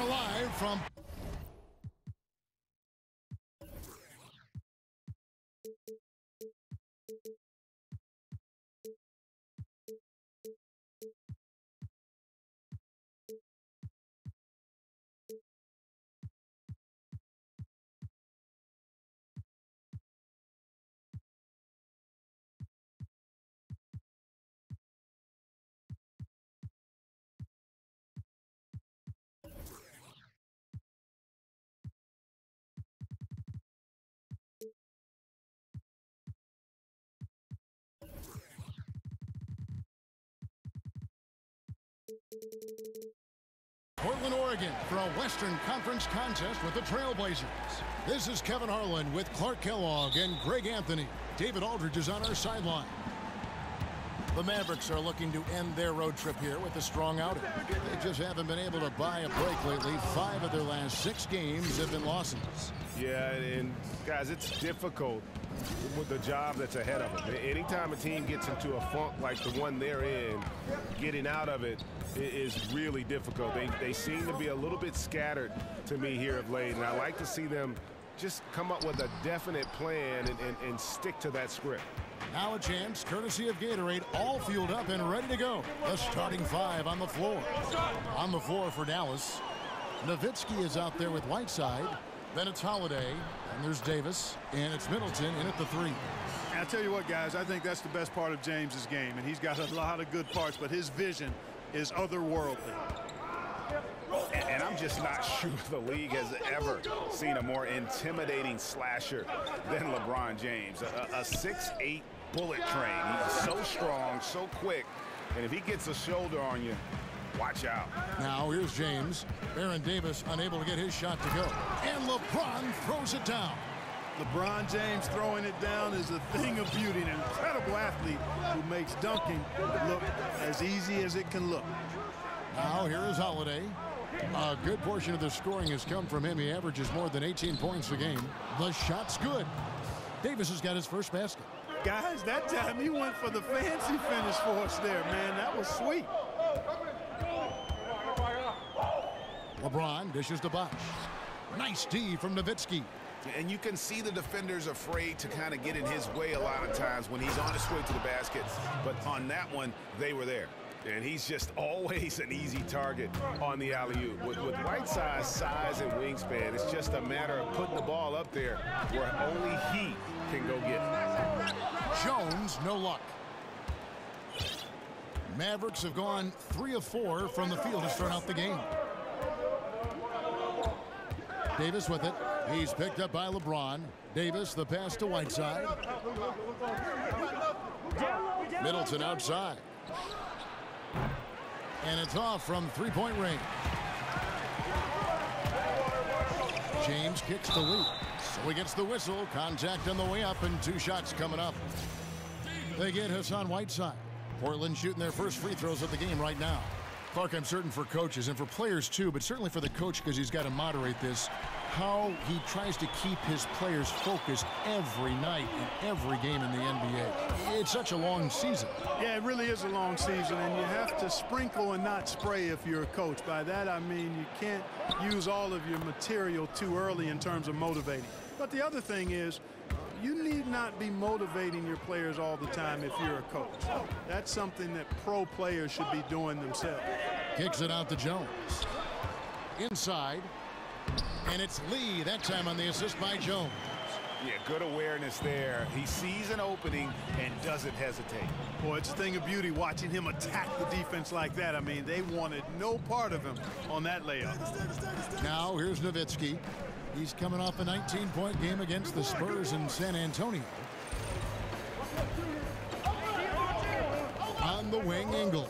Live from Portland, Oregon, for a Western Conference contest with the Trailblazers. This is Kevin Harlan with Clark Kellogg and Greg Anthony. David Aldridge is on our sideline. The Mavericks are looking to end their road trip here with a strong outing. They just haven't been able to buy a break lately. 5 of their last 6 games have been losses. Yeah, and guys, it's difficult with the job that's ahead of them. Anytime a team gets into a funk like the one they're in, getting out of it is really difficult. They seem to be a little bit scattered to me here of late, and I like to see them just come up with a definite plan and stick to that script. Now a chance, courtesy of Gatorade, all fueled up and ready to go. The starting 5 on the floor. On the floor for Dallas, Nowitzki is out there with Whiteside. Then it's Holiday, and there's Davis, and it's Middleton in at the 3. And I tell you what, guys, I think that's the best part of James's game, and he's got a lot of good parts, but his vision is otherworldly. And I'm just not sure the league has ever seen a more intimidating slasher than LeBron James. A 6'8" bullet train. He's so strong, so quick, and if he gets a shoulder on you, watch out. Now here's James. Baron Davis unable to get his shot to go. And LeBron throws it down. LeBron James throwing it down is a thing of beauty. An incredible athlete who makes dunking look as easy as it can look. Now here is Holiday. A good portion of the scoring has come from him. He averages more than 18 points a game. The shot's good. Davis has got his first basket. Guys, that time he went for the fancy finish for us there, man. That was sweet. LeBron dishes to Bosh. Nice D from Nowitzki. And you can see the defenders afraid to kind of get in his way a lot of times when he's on his way to the basket. But on that one, they were there. And he's just always an easy target on the alley-oop. With Whiteside's size and wingspan, it's just a matter of putting the ball up there where only he can go get it. Jones, no luck. Mavericks have gone 3 of 4 from the field to start out the game. Davis with it. He's picked up by LeBron. Davis, the pass to Whiteside. Middleton outside. And it's off from three-point range. James kicks the loop. So he gets the whistle. Contact on the way up and 2 shots coming up. They get Hassan Whiteside. Portland shooting their first free throws of the game right now. Clark, I'm certain for coaches and for players too, but certainly for the coach because he's got to moderate this, how he tries to keep his players focused every night in every game in the NBA. It's such a long season. Yeah, it really is a long season, and you have to sprinkle and not spray if you're a coach. By that, I mean you can't use all of your material too early in terms of motivating. But the other thing is, you need not be motivating your players all the time if you're a coach. That's something that pro players should be doing themselves. Kicks it out to Jones. Inside. And it's Lee, that time on the assist by Jones. Yeah, good awareness there. He sees an opening and doesn't hesitate. Boy, it's a thing of beauty watching him attack the defense like that. I mean, they wanted no part of him on that layup. Now here's Nowitzki. He's coming off a 19-point game against the Spurs in San Antonio. On the wing, Ingles.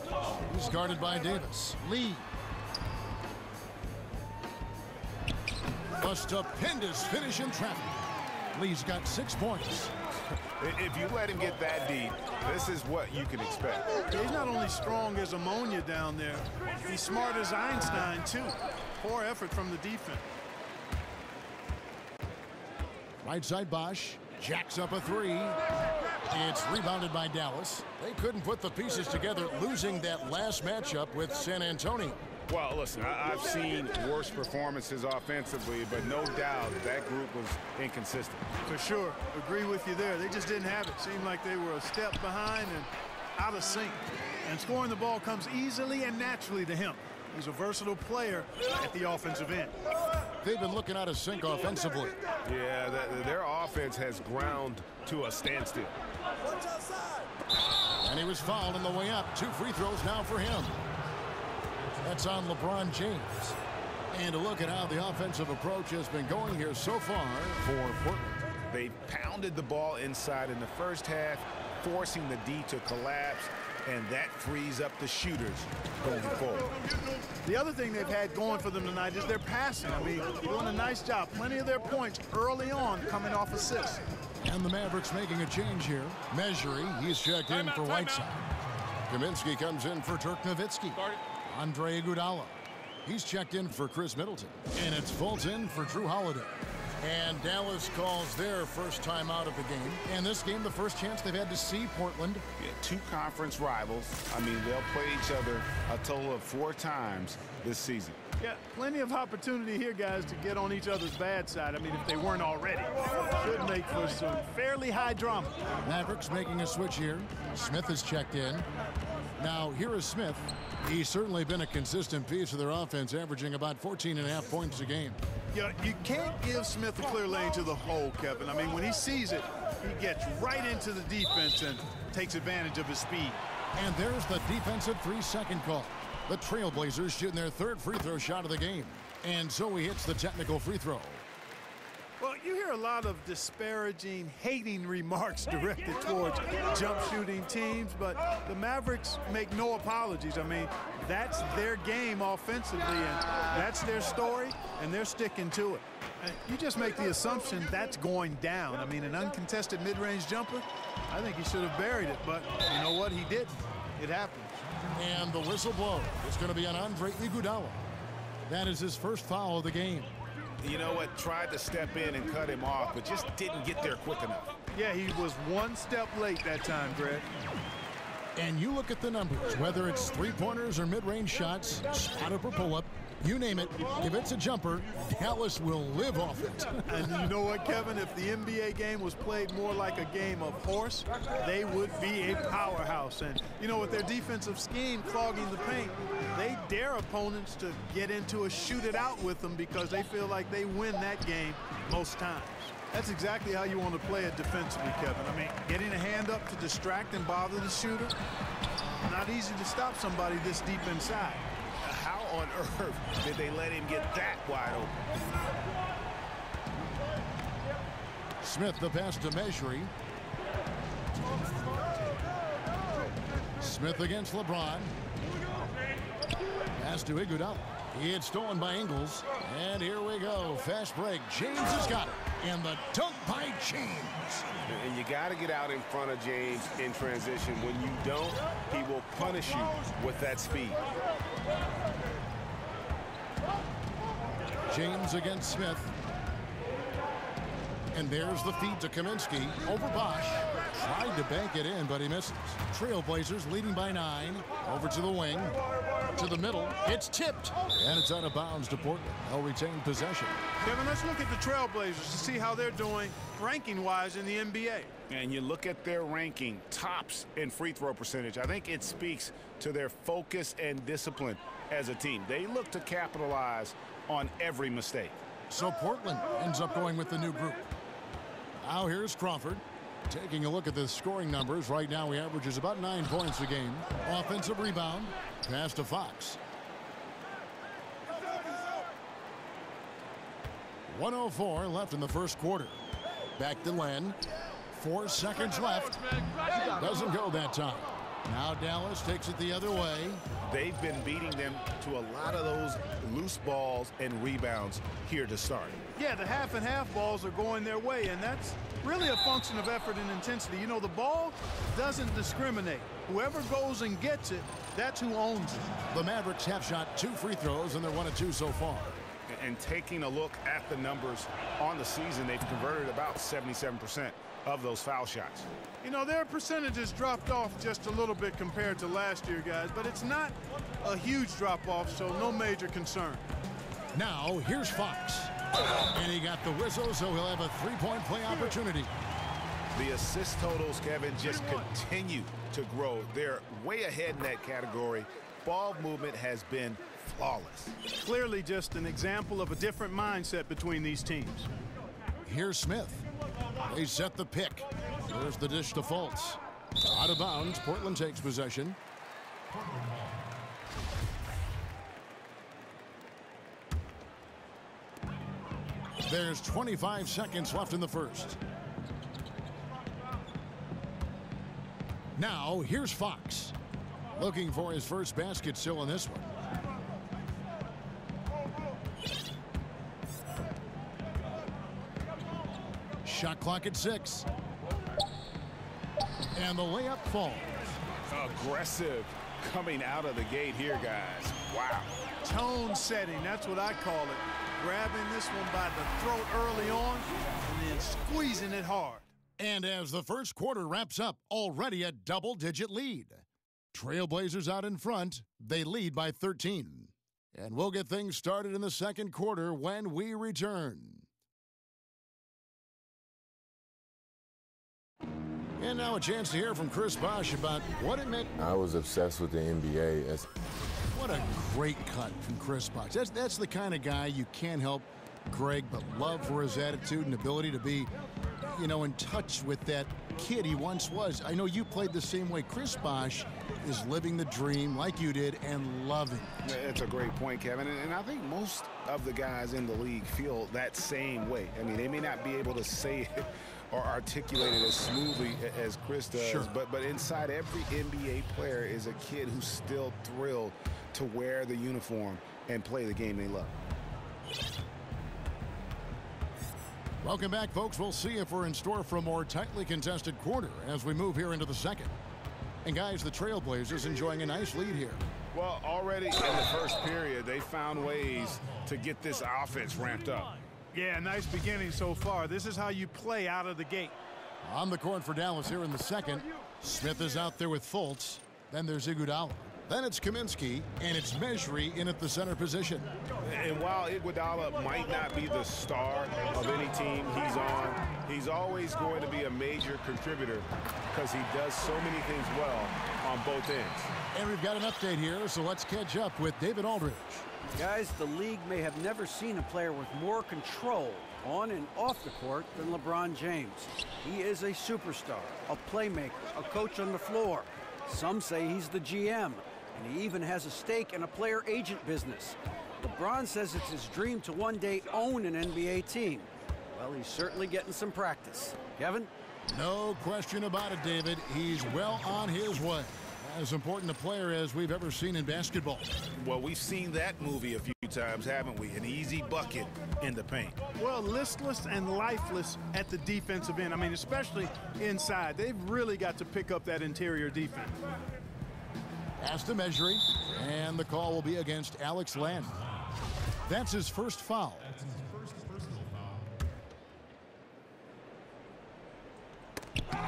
He's guarded by Davis. Lee. A stupendous finish in traffic. Lee's got 6 points. If you let him get that deep, this is what you can expect. He's not only strong as ammonia down there, he's smart as Einstein, too. Poor effort from the defense. Right side, Bosch jacks up a 3. It's rebounded by Dallas. They couldn't put the pieces together, losing that last matchup with San Antonio. Well, listen, I've seen worse performances offensively, but no doubt that group was inconsistent. For sure. Agree with you there. They just didn't have it. Seemed like they were a step behind and out of sync. And scoring the ball comes easily and naturally to him. He's a versatile player at the offensive end. They've been looking out of sync offensively. Yeah, their offense has ground to a standstill. And he was fouled on the way up. 2 free throws now for him. That's on LeBron James. And a look at how the offensive approach has been going here so far for Portland. They pounded the ball inside in the first half, forcing the D to collapse, and that frees up the shooters going forward. The other thing they've had going for them tonight is their passing. I mean, doing a nice job. Plenty of their points early on coming off assists. And the Mavericks making a change here. Measuring, he's checked in for Whiteside. Kaminsky comes in for Dirk Nowitzki. Andre Iguodala. He's checked in for Chris Middleton. And it's Fulton for Drew Holiday. And Dallas calls their first time out of the game. And this game, the first chance they've had to see Portland. Yeah, 2 conference rivals. I mean, they'll play each other a total of 4 times this season. Yeah, plenty of opportunity here, guys, to get on each other's bad side. I mean, if they weren't already. Should make for some fairly high drama. Mavericks making a switch here. Smith is checked in. Now, here is Smith. He's certainly been a consistent piece of their offense, averaging about 14.5 points a game. You can't give Smith a clear lane to the hole, Kevin. I mean, when he sees it, he gets right into the defense and takes advantage of his speed. And there's the defensive 3-second call. The Trailblazers shooting their 3rd free throw shot of the game. And so he hits the technical free throw. Well, you hear a lot of disparaging, hating remarks directed towards jump shooting teams, but the Mavericks make no apologies. I mean, that's their game offensively, and that's their story, and they're sticking to it. You just make the assumption that's going down. I mean, an uncontested mid-range jumper, I think he should have buried it, but you know what? He didn't. It happened. And the whistle blows. It's going to be on Andre Iguodala. That is his first foul of the game. You know what? Tried to step in and cut him off, but just didn't get there quick enough. Yeah, he was 1 step late that time, Greg. And you look at the numbers, whether it's 3-pointers or mid-range shots, spot-up or pull-up, you name it, if it's a jumper, Dallas will live off it. And you know what, Kevin? If the NBA game was played more like a game of horse, they would be a powerhouse. And, you know, with their defensive scheme clogging the paint, they dare opponents to get into a shoot-it-out with them because they feel like they win that game most times. That's exactly how you want to play it defensively, Kevin. I mean, getting a hand up to distract and bother the shooter, not easy to stop somebody this deep inside. How on earth did they let him get that wide open? Smith the pass to Mejri. Smith against LeBron. Pass to Iguodala. He had stolen by Ingles. And here we go. Fast break. James has got it. And the dunk by James. And you got to get out in front of James in transition. When you don't, he will punish you with that speed. James against Smith. And there's the feed to Kaminsky over Bosch. Tried to bank it in, but he misses. Trailblazers leading by 9. Over to the wing. To the middle. It's tipped. And it's out of bounds to Portland. They'll retain possession. Kevin, let's look at the Trailblazers to see how they're doing ranking-wise in the NBA. And you look at their ranking, tops in free throw percentage. I think it speaks to their focus and discipline as a team. They look to capitalize on every mistake. So Portland ends up going with the new group. Now here's Crawford. Taking a look at the scoring numbers. Right now he averages about 9 points a game. Offensive rebound. Pass to Fox. 1:04 left in the first quarter. Back to Len. 4 seconds left. Doesn't go that time. Now Dallas takes it the other way. They've been beating them to a lot of those loose balls and rebounds here to start. Yeah, the half and half balls are going their way, and that's really a function of effort and intensity. You know, the ball doesn't discriminate. Whoever goes and gets it, that's who owns it. The Mavericks have shot 2 free throws, and they're 1 of 2 so far. And taking a look at the numbers on the season, they've converted about 77% of those foul shots. You know, their percentages dropped off just a little bit compared to last year, guys, but it's not a huge drop-off, so no major concern. Now, here's Fox. And he got the whistle, so he'll have a 3-point play opportunity. The assist totals, Kevin, just continue to grow. They're way ahead in that category. Ball movement has been flawless. Clearly just an example of a different mindset between these teams. Here's Smith. They set the pick. There's the dish to Fultz. Out of bounds. Portland takes possession. There's 25 seconds left in the first. Now, here's Fox. Looking for his first basket still in this one. Shot clock at 6. And the layup falls. Aggressive coming out of the gate here, guys. Wow. Tone setting, that's what I call it. Grabbing this one by the throat early on and then squeezing it hard. And as the first quarter wraps up, already a double-digit lead. Trailblazers out in front. They lead by 13. And we'll get things started in the second quarter when we return. And now a chance to hear from Chris Bosh about what it meant. I was obsessed with the NBA. What a great cut from Chris Bosh. That's the kind of guy you can't help, Greg, but love for his attitude and ability to be, you know, in touch with that kid he once was. I know you played the same way. Chris Bosh is living the dream like you did and loving it. That's a great point, Kevin. And I think most of the guys in the league feel that same way. I mean, they may not be able to say it or articulate it as smoothly as Chris does, sure. but inside every NBA player is a kid who's still thrilled to wear the uniform and play the game they love. Welcome back, folks. We'll see if we're in store for a more tightly contested quarter as we move here into the second. And, guys, the Trailblazers enjoying a nice lead here. Well, already in the first period, they found ways to get this offense ramped up. Yeah, nice beginning so far. This is how you play out of the gate. On the court for Dallas here in the second. Smith is out there with Fultz. Then there's Iguodala. Then it's Kaminsky, and it's Mejri in at the center position. And while Iguodala might not be the star of any team he's on, he's always going to be a major contributor because he does so many things well on both ends. And we've got an update here, so let's catch up with David Aldridge. Guys, the league may have never seen a player with more control on and off the court than LeBron James. He is a superstar, a playmaker, a coach on the floor. Some say he's the GM, and he even has a stake in a player agent business. LeBron says it's his dream to one day own an NBA team. Well, he's certainly getting some practice. Kevin? No question about it, David. He's well on his way. As important a player as we've ever seen in basketball. Well, we've seen that movie a few times, haven't we? An easy bucket in the paint. Well, listless and lifeless at the defensive end. I mean, especially inside. They've really got to pick up that interior defense. Pass to Measuring, and the call will be against Alex Len. That's his first foul.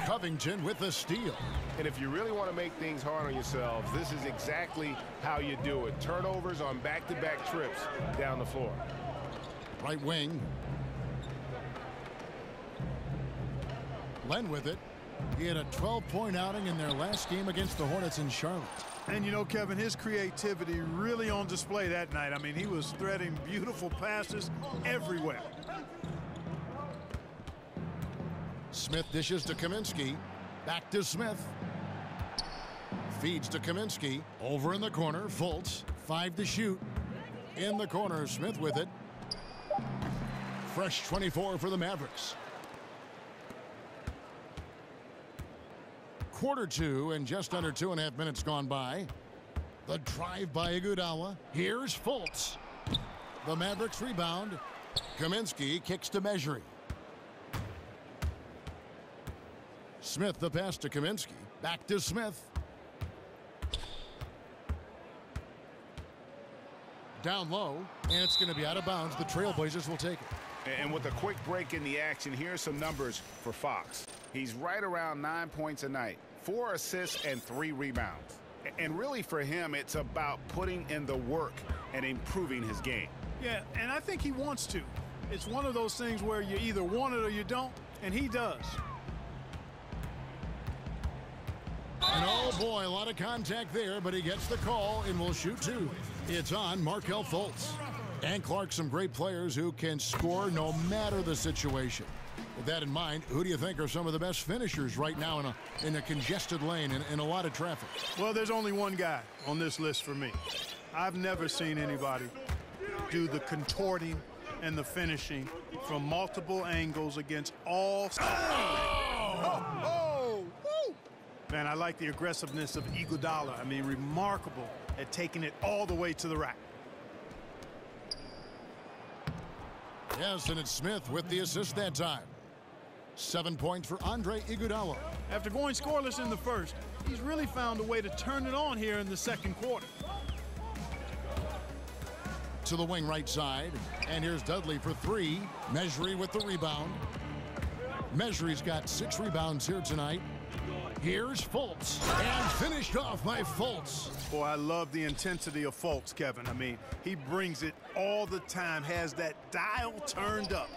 Covington with the steal. And if you really want to make things hard on yourselves, this is exactly how you do it. Turnovers on back-to-back trips down the floor. Right wing. Len with it. He had a 12-point outing in their last game against the Hornets in Charlotte. And you know, Kevin, his creativity really on display that night. I mean, he was threading beautiful passes everywhere. Smith dishes to Kaminsky. Back to Smith. Feeds to Kaminsky. Over in the corner, Fultz. 5 to shoot. In the corner, Smith with it. Fresh 24 for the Mavericks. Quarter 2 and just under 2.5 minutes gone by. The drive by Iguodala. Here's Fultz. The Mavericks rebound. Kaminsky kicks to Measuring. Smith the pass to Kaminsky. Back to Smith. Down low, and it's going to be out of bounds. The Trailblazers will take it. And with a quick break in the action, here's some numbers for Fox. He's right around 9 points a night, 4 assists and 3 rebounds. And really for him, it's about putting in the work and improving his game. Yeah, and I think he wants to. It's one of those things where you either want it or you don't, and he does. And oh boy, a lot of contact there, but he gets the call and will shoot 2. It's on Markelle Fultz. And Clark, some great players who can score no matter the situation. With that in mind, who do you think are some of the best finishers right now in a congested lane and in a lot of traffic? Well, there's only one guy on this list for me. I've never seen anybody do the contorting and the finishing from multiple angles against all Man, I like the aggressiveness of Iguodala. I mean, remarkable at taking it all the way to the rack. Yes, and it's Smith with the assist that time. 7 points for Andre Iguodala. After going scoreless in the first, he's really found a way to turn it on here in the second quarter. To the wing right side, and here's Dudley for 3. Measuring with the rebound. Measury's got 6 rebounds here tonight. Here's Fultz, and finished off by Fultz. Boy, I love the intensity of Fultz, Kevin. I mean, he brings it all the time, has that dial turned up.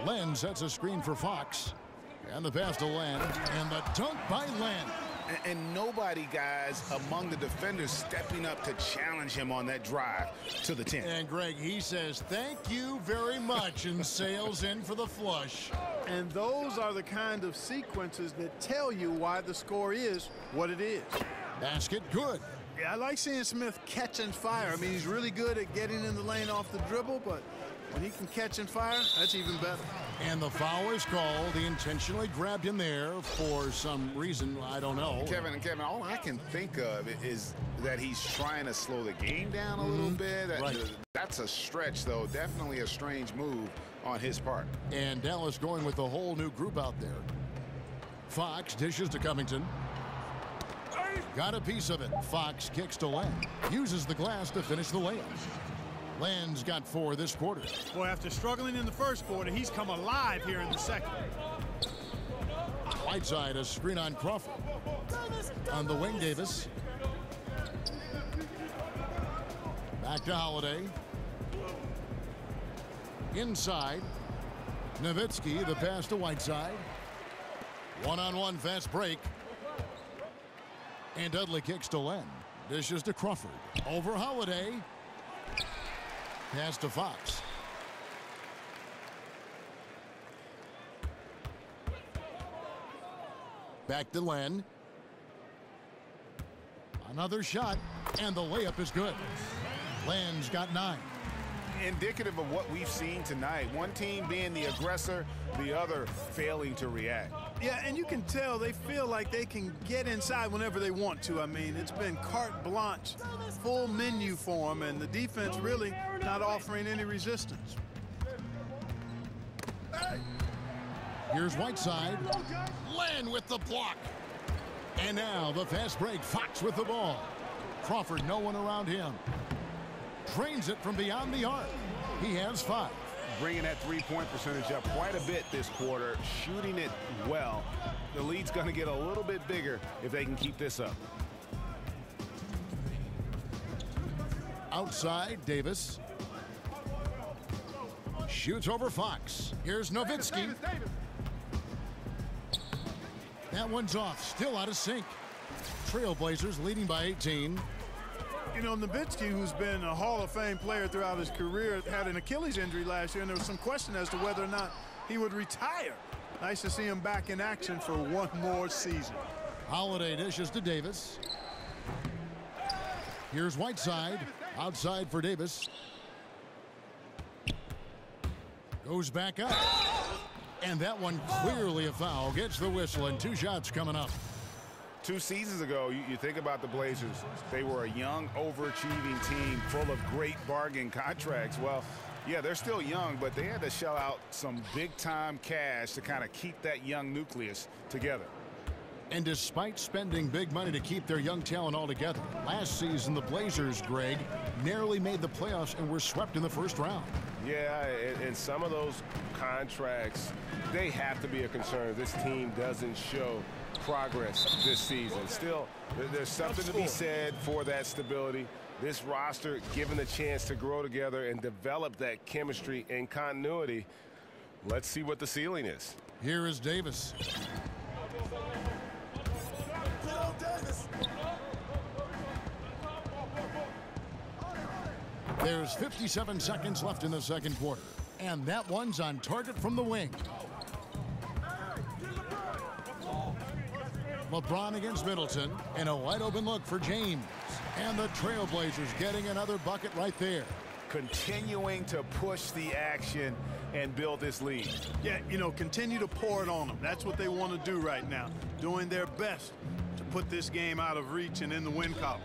Len sets a screen for Fox. And the pass to Len, and the dunk by Len. And nobody, guys, among the defenders stepping up to challenge him on that drive to the 10. And Greg, he says, thank you very much, and sails in for the flush. And those are the kind of sequences that tell you why the score is what it is. Basket good. Yeah, I like seeing Smith catching fire. I mean, he's really good at getting in the lane off the dribble, but when he can catch and fire, that's even better. And the foul is called. He intentionally grabbed him there for some reason, I don't know. Kevin, all I can think of is that he's trying to slow the game down a little bit. Right. That's a stretch, though. Definitely a strange move on his part. And Dallas going with a whole new group out there. Fox dishes to Covington. Got a piece of it. Fox kicks to Len. Uses the glass to finish the layup. Len's got 4 this quarter. Boy, after struggling in the first quarter, he's come alive here in the second. Whiteside, a screen on Crawford. On the wing, Davis. Back to Holiday. Inside. Nowitzki, the pass to Whiteside. One-on-one fast break. And Dudley kicks to Len. Dishes to Crawford. Over Holiday. Pass to Fox. Back to Len. Another shot, and the layup is good. Len's got 9. Indicative of what we've seen tonight. One team being the aggressor, the other failing to react. Yeah, and you can tell they feel like they can get inside whenever they want to. I mean, it's been carte blanche, full menu for them, and the defense really not offering any resistance. Here's Whiteside. Len with the block. And now the fast break. Fox with the ball. Crawford, no one around him. Drains it from beyond the arc. He has 5. Bringing that three-point percentage up quite a bit this quarter, shooting it well. The lead's going to get a little bit bigger if they can keep this up. Outside, Davis. Shoots over Fox. Here's Nowitzki. That one's off, still out of sync. Trailblazers leading by 18. You know, Nowitzki, who's been a Hall of Fame player throughout his career, had an Achilles injury last year, and there was some question as to whether or not he would retire. Nice to see him back in action for one more season. Holiday dishes to Davis. Here's Whiteside. Outside for Davis. Goes back up. And that one clearly a foul. Gets the whistle, and 2 shots coming up. 2 seasons ago, you think about the Blazers. They were a young, overachieving team full of great bargain contracts. Well, yeah, they're still young, but they had to shell out some big-time cash to kind of keep that young nucleus together. And despite spending big money to keep their young talent all together, last season the Blazers, Greg, narrowly made the playoffs and were swept in the first round. Yeah, and some of those contracts, they have to be a concern. This team doesn't show progress this season. Still, there's something to be said for that stability. This roster given the chance to grow together and develop that chemistry and continuity. Let's see what the ceiling is. Here is Davis. There's 57 seconds left in the second quarter. And that one's on target from the wing. LeBron against Middleton, and a wide open look for James. And the Trailblazers getting another bucket right there. Continuing to push the action and build this lead. Yeah, you know, continue to pour it on them. That's what they want to do right now. Doing their best to put this game out of reach and in the win column.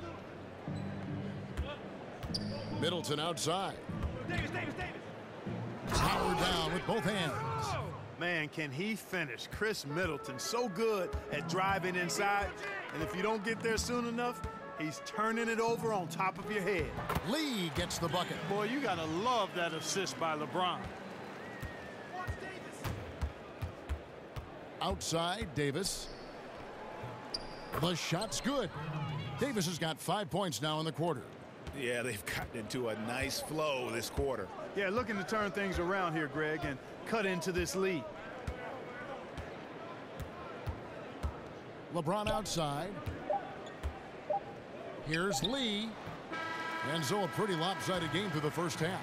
Middleton outside. Powered down with both hands. Man, can he finish. Chris Middleton, so good at driving inside. And if you don't get there soon enough, he's turning it over on top of your head. Lee gets the bucket. Boy, you got to love that assist by LeBron. Outside, Davis. The shot's good. Davis has got 5 points now in the quarter. Yeah, they've gotten into a nice flow this quarter. Yeah, looking to turn things around here, Greg, and cut into this lead. LeBron outside. Here's Lee. And so a pretty lopsided game through the first half.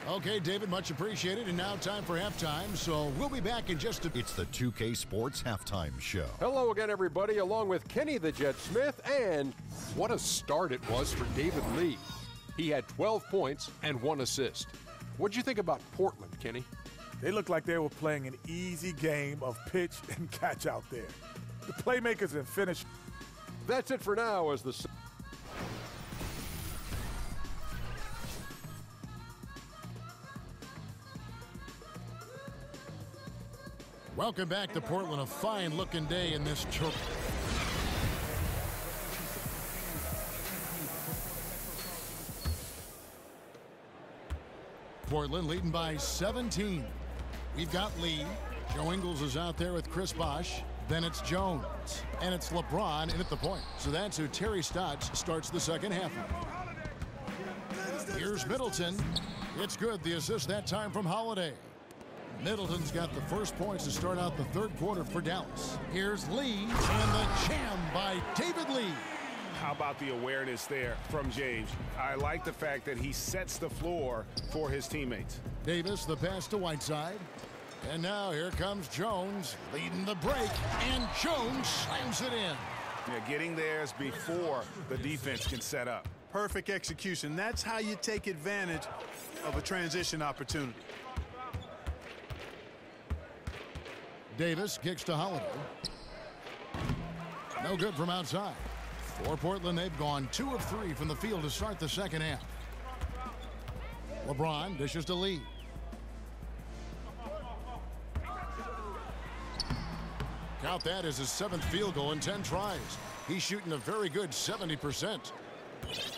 Okay, David, much appreciated. And now time for halftime. So we'll be back in just a... It's the 2K Sports Halftime Show. Hello again, everybody, along with Kenny the Jet Smith. And what a start it was for David Lee. He had 12 points and 1 assist. What'd you think about Portland, Kenny? They looked like they were playing an easy game of pitch and catch out there. The playmakers and finish. That's it for now as the... Welcome back to Portland. A fine-looking day in this turf. Portland leading by 17. We've got Lee. Joe Ingles is out there with Chris Bosh. Then it's Jones. And it's LeBron in at the point. So that's who Terry Stotts starts the second half with. Here's Middleton. It's good. The assist that time from Holiday. Middleton's got the first points to start out the third quarter for Dallas. Here's Lee, and the jam by David Lee. How about the awareness there from James? I like the fact that he sets the floor for his teammates. Davis, the pass to Whiteside. And now here comes Jones leading the break, and Jones slams it in. Yeah, getting theirs before the defense can set up. Perfect execution. That's how you take advantage of a transition opportunity. Davis kicks to Holiday. No good from outside. For Portland, they've gone 2 of 3 from the field to start the second half. LeBron dishes to Lee. Count that as his 7th field goal in 10 tries. He's shooting a very good 70%.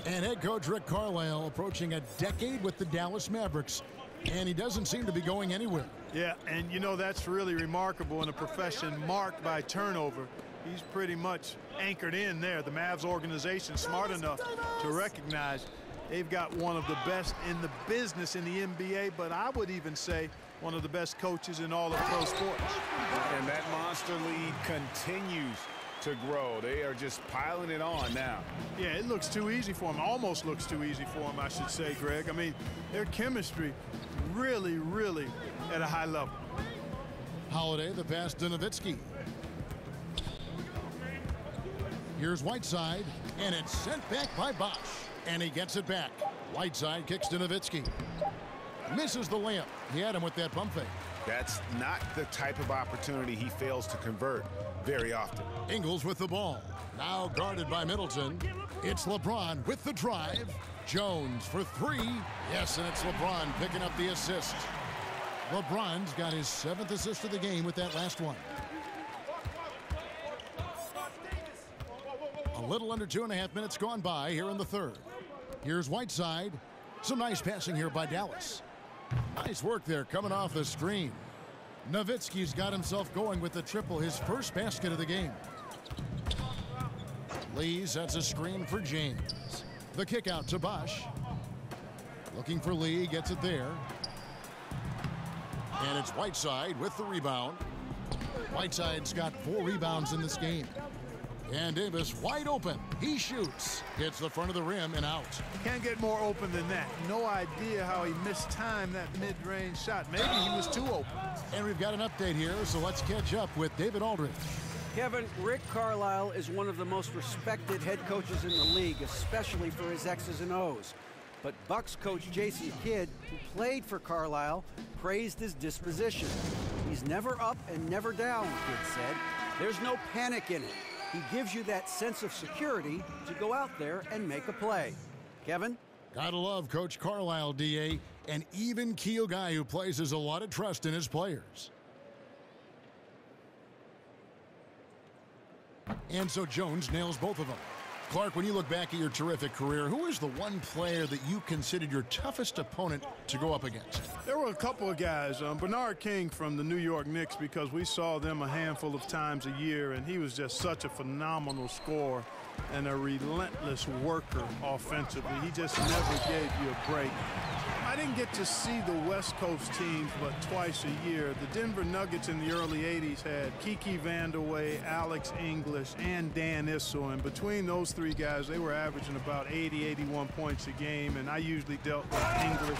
And head coach Rick Carlisle approaching a decade with the Dallas Mavericks, and he doesn't seem to be going anywhere. Yeah, and you know, that's really remarkable in a profession marked by turnover. He's pretty much anchored in there. The Mavs organization smart enough to recognize they've got one of the best in the business in the NBA, but I would even say one of the best coaches in all of pro sports. And that monster lead continues to grow. They are just piling it on now. Yeah, it looks too easy for him. Almost looks too easy for him, I should say, Greg. I mean, their chemistry really, really at a high level. Holiday, the pass to Nowitzki. Here's Whiteside, and it's sent back by Bosch, and he gets it back. Whiteside kicks to Nowitzki. Misses the layup. He had him with that pump fake. That's not the type of opportunity he fails to convert very often. Ingles with the ball. Now guarded by Middleton. It's LeBron with the drive. Jones for 3. Yes, and it's LeBron picking up the assist. LeBron's got his 7th assist of the game with that last one. A little under 2.5 minutes gone by here in the third. Here's Whiteside. Some nice passing here by Dallas. Nice work there coming off the screen. Nowitzki's got himself going with the triple, his first basket of the game. Lee sets a screen for James. The kick out to Bosch. Looking for Lee, gets it there. And it's Whiteside with the rebound. Whiteside's got 4 rebounds in this game. And Davis wide open. He shoots. Hits the front of the rim and out. Can't get more open than that. No idea how he mistimed that mid-range shot. Maybe he was too open. And we've got an update here, so let's catch up with David Aldridge. Kevin, Rick Carlisle is one of the most respected head coaches in the league, especially for his X's and O's. But Bucks coach Jason Kidd, who played for Carlisle, praised his disposition. He's never up and never down, Kidd said. There's no panic in it. He gives you that sense of security to go out there and make a play. Kevin? Gotta love Coach Carlisle, D.A., an even-keel guy who places a lot of trust in his players. And so Jones nails both of them. Clark, when you look back at your terrific career, who is the one player that you considered your toughest opponent to go up against? There were a couple of guys. Bernard King from the New York Knicks, because we saw them a handful of times a year, and he was just such a phenomenal scorer and a relentless worker offensively. He just never gave you a break. I didn't get to see the West Coast teams but twice a year. The Denver Nuggets in the early 80s had Kiki Vandeweghe, Alex English, and Dan Issel. And between those 3 guys, they were averaging about 80, 81 points a game. And I usually dealt with English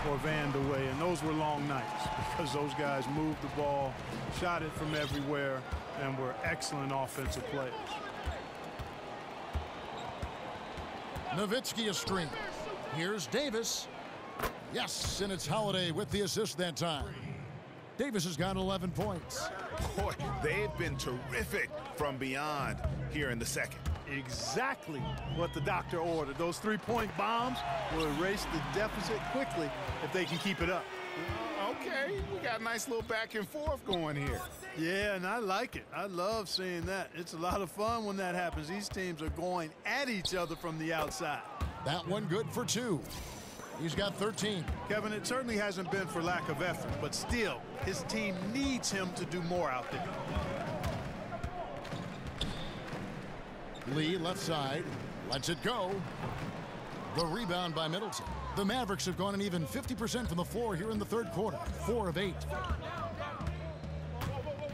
or Vandeweghe. And those were long nights because those guys moved the ball, shot it from everywhere, and were excellent offensive players. Nowitzki a screen. Here's Davis. Yes, and it's Holiday with the assist that time. Davis has got 11 points. Boy, they've been terrific from beyond here in the second. Exactly what the doctor ordered. Those 3-point bombs will erase the deficit quickly if they can keep it up. Okay, we got a nice little back and forth going here. Yeah, and I like it. I love seeing that. It's a lot of fun when that happens. These teams are going at each other from the outside. That one good for 2. He's got 13. Kevin, it certainly hasn't been for lack of effort, but still, his team needs him to do more out there. Lee left side, lets it go. The rebound by Middleton. The Mavericks have gone an even 50% from the floor here in the third quarter, 4 of 8.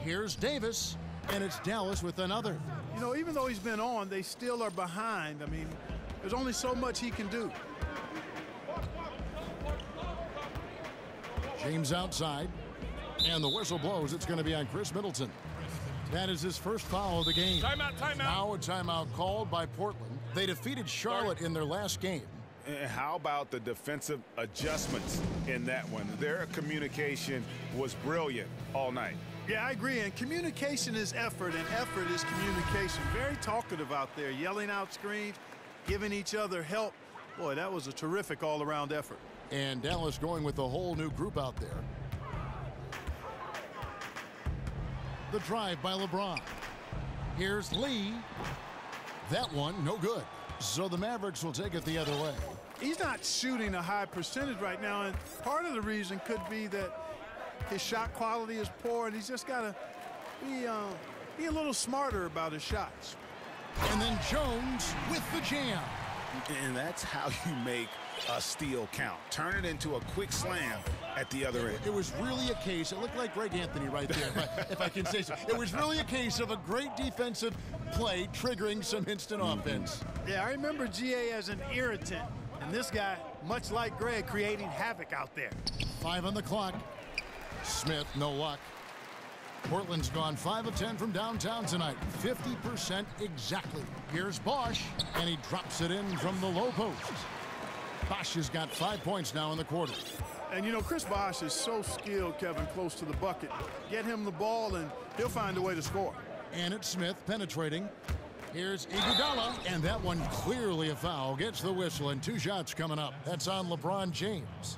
Here's Davis, and it's Dallas with another. You know, even though he's been on, they still are behind. I mean, there's only so much he can do. James outside, and the whistle blows. It's going to be on Chris Middleton. That is his first foul of the game. Timeout, timeout. Now a timeout called by Portland. They defeated Charlotte in their last game. And how about the defensive adjustments in that one? Their communication was brilliant all night. Yeah, I agree. And communication is effort, and effort is communication. Very talkative out there, yelling out screens, giving each other help. Boy, that was a terrific all-around effort. And Dallas going with a whole new group out there. The drive by LeBron. Here's Lee. That one, no good. So the Mavericks will take it the other way. He's not shooting a high percentage right now, and part of the reason could be that his shot quality is poor, and he's just got to be a little smarter about his shots. And then Jones with the jam. And that's how you make a steal count. Turn it into a quick slam at the other end. It was really a case, it looked like Greg Anthony right there, if I can say so. It was really a case of a great defensive play triggering some instant offense. Yeah, I remember GA as an irritant, and this guy, much like Greg, creating havoc out there. 5 on the clock. Smith, no luck. Portland's gone 5 of 10 from downtown tonight. 50% exactly. Here's Bosch, and he drops it in from the low post. Bosch has got 5 points now in the quarter. And, you know, Chris Bosch is so skilled, Kevin, close to the bucket. Get him the ball, and he'll find a way to score. And it's Smith penetrating. Here's Iguodala, and that one clearly a foul. Gets the whistle, and 2 shots coming up. That's on LeBron James.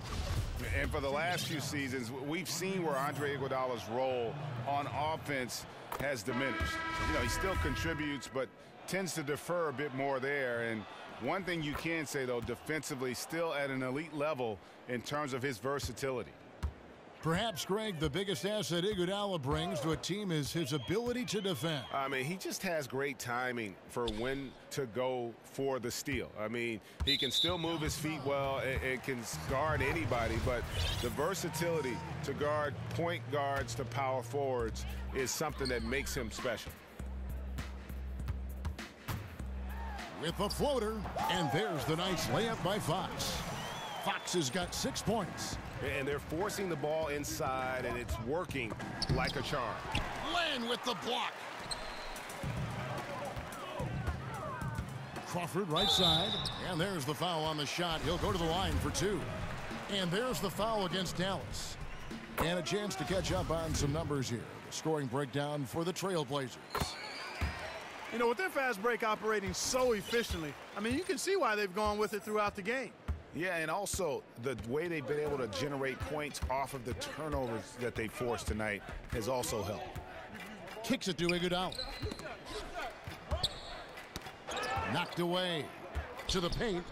And for the last few seasons, we've seen where Andre Iguodala's role on offense has diminished. You know, he still contributes, but tends to defer a bit more there. And one thing you can say, though, defensively still at an elite level in terms of his versatility. Perhaps, Greg, the biggest asset Iguodala brings to a team is his ability to defend. I mean, he just has great timing for when to go for the steal. I mean, he can still move his feet well and can guard anybody, but the versatility to guard point guards to power forwards is something that makes him special. With a floater, and there's the nice layup by Fox. Fox has got 6 points. And they're forcing the ball inside, and it's working like a charm. Len with the block. Crawford right side, and there's the foul on the shot. He'll go to the line for 2. And there's the foul against Dallas. And a chance to catch up on some numbers here. The scoring breakdown for the Trailblazers. You know, with their fast break operating so efficiently, I mean, you can see why they've gone with it throughout the game. Yeah, and also the way they've been able to generate points off of the turnovers that they forced tonight has also helped. Kicks it to Iguodala. Knocked away to the paint.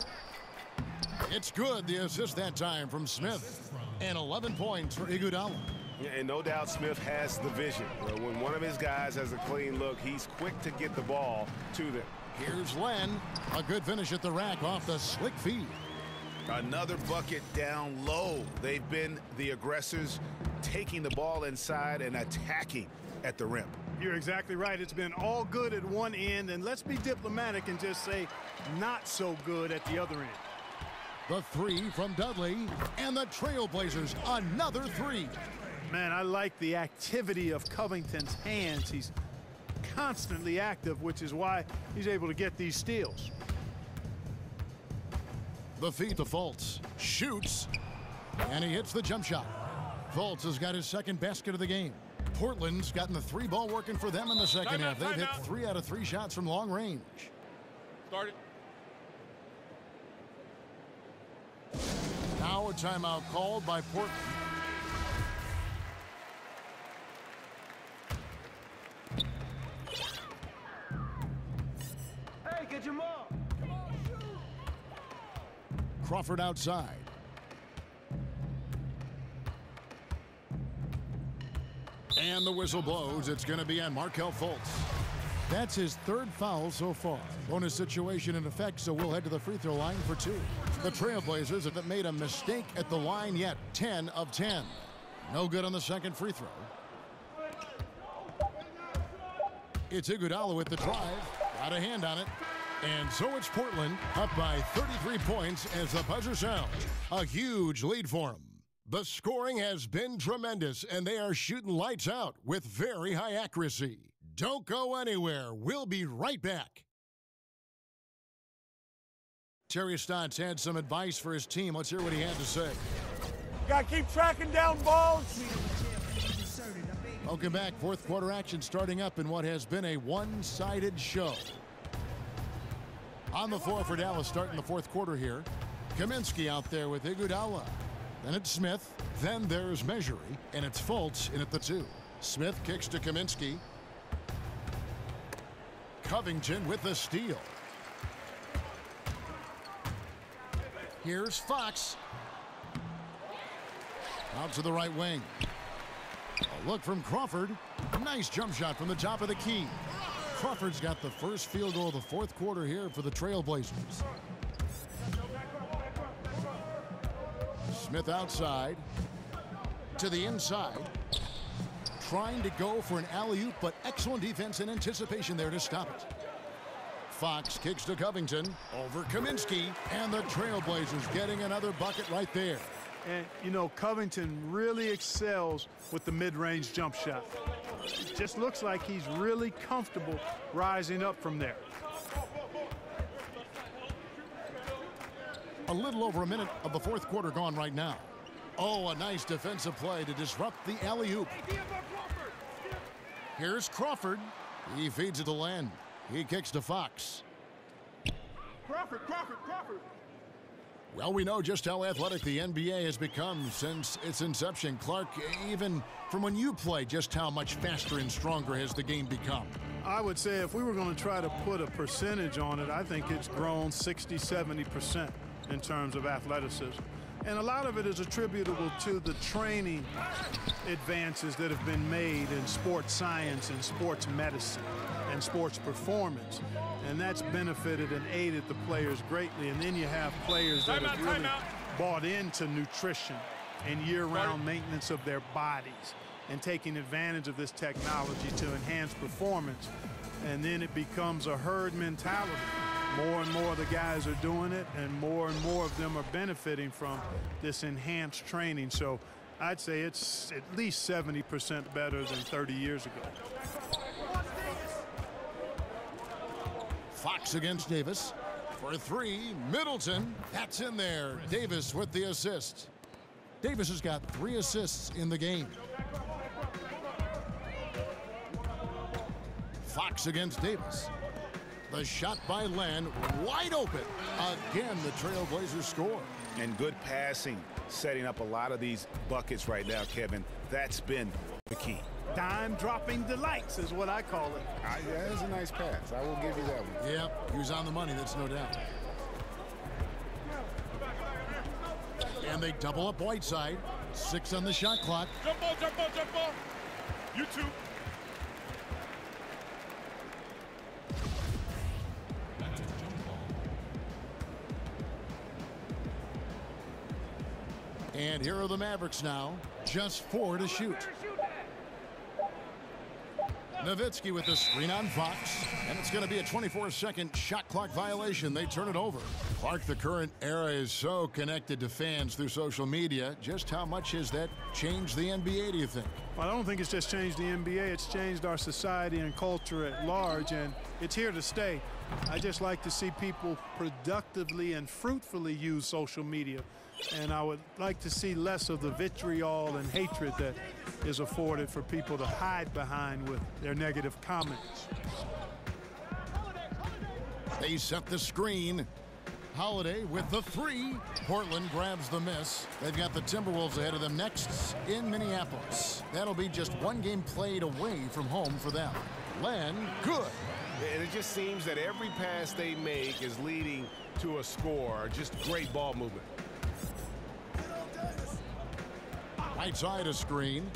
It's good, the assist that time from Smith. And 11 points for Iguodala. Yeah, and no doubt Smith has the vision. When one of his guys has a clean look, he's quick to get the ball to them. Here's Len. A good finish at the rack off the slick feed. Another bucket down low. They've been the aggressors, taking the ball inside and attacking at the rim. You're exactly right. It's been all good at one end, and let's be diplomatic and just say not so good at the other end. The 3 from Dudley, and the Trailblazers another 3. Man, I like the activity of Covington's hands. He's constantly active, which is why he's able to get these steals. The feed to Fultz. Shoots. And he hits the jump shot. Fultz has got his second basket of the game. Portland's gotten the 3 ball working for them in the second half. They've hit 3 out of 3 shots from long range. Started. Now a timeout called by Portland. Hey, get your ball. Crawford outside. And the whistle blows. It's going to be on Markelle Fultz. That's his 3rd foul so far. Bonus situation in effect, so we'll head to the free throw line for 2. The Trailblazers haven't made a mistake at the line yet. 10 of 10. No good on the second free throw. It's Iguodala with the drive. Got a hand on it. And so it's Portland up by 33 points as the buzzer sounds. A huge lead for them. The scoring has been tremendous, and they are shooting lights out with very high accuracy. Don't go anywhere. We'll be right back. Terry Stotts had some advice for his team. Let's hear what he had to say. Got to keep tracking down balls. Welcome back. Fourth quarter action starting up in what has been a one-sided show. On the floor for Dallas starting the fourth quarter here. Kaminsky out there with Iguodala. Then it's Smith. Then there's Measury. And it's Fultz in at the 2. Smith kicks to Kaminsky. Covington with the steal. Here's Fox. Out to the right wing. A look from Crawford. Nice jump shot from the top of the key. Crawford's got the first field goal of the fourth quarter here for the Trailblazers. Smith outside. To the inside. Trying to go for an alley-oop, but excellent defense and anticipation there to stop it. Fox kicks to Covington. Over Kaminsky. And the Trailblazers getting another bucket right there. And, you know, Covington really excels with the mid-range jump shot. It just looks like he's really comfortable rising up from there. A little over a minute of the fourth quarter gone right now. Oh, a nice defensive play to disrupt the alley-oop. Here's Crawford. He feeds it to Len. He kicks to Fox. Crawford. Well, we know just how athletic the NBA has become since its inception. Clark, even from when you play, just how much faster and stronger has the game become? I would say if we were going to try to put a percentage on it, I think it's grown 60-70% in terms of athleticism. And a lot of it is attributable to the training advances that have been made in sports science and sports medicine and sports performance. And that's benefited and aided the players greatly. And then you have players that have really bought into nutrition and year-round maintenance of their bodies and taking advantage of this technology to enhance performance. And then it becomes a herd mentality. More and more of the guys are doing it, and more of them are benefiting from this enhanced training. So I'd say it's at least 70% better than 30 years ago. Fox against Davis. For 3, Middleton. That's in there. Davis with the assist. Davis has got 3 assists in the game. Fox against Davis. The shot by Len, wide open. Again, the Trailblazers score. And good passing, setting up a lot of these buckets right now, Kevin. That's been the key. Dime-dropping delights is what I call it. That is a nice pass. I will give you that one. Yep, he was on the money, that's no doubt. And they double up Whiteside. 6 on the shot clock. Jump ball. You two. And here are the Mavericks now. Just 4 to shoot. Nowitzki with the screen on Fox. And it's going to be a 24-second shot clock violation. They turn it over. Clark, the current era is so connected to fans through social media. Just how much has that changed the NBA, do you think? Well, I don't think it's just changed the NBA. It's changed our society and culture at large, and it's here to stay. I just like to see people productively and fruitfully use social media. And I would like to see less of the vitriol and hatred that is afforded for people to hide behind with their negative comments. They set the screen. Holiday with the 3. Portland grabs the miss. They've got the Timberwolves ahead of them next in Minneapolis. That'll be just 1 game played away from home for them. Len, good. And it just seems that every pass they make is leading to a score. Just great ball movement. Right side a screen.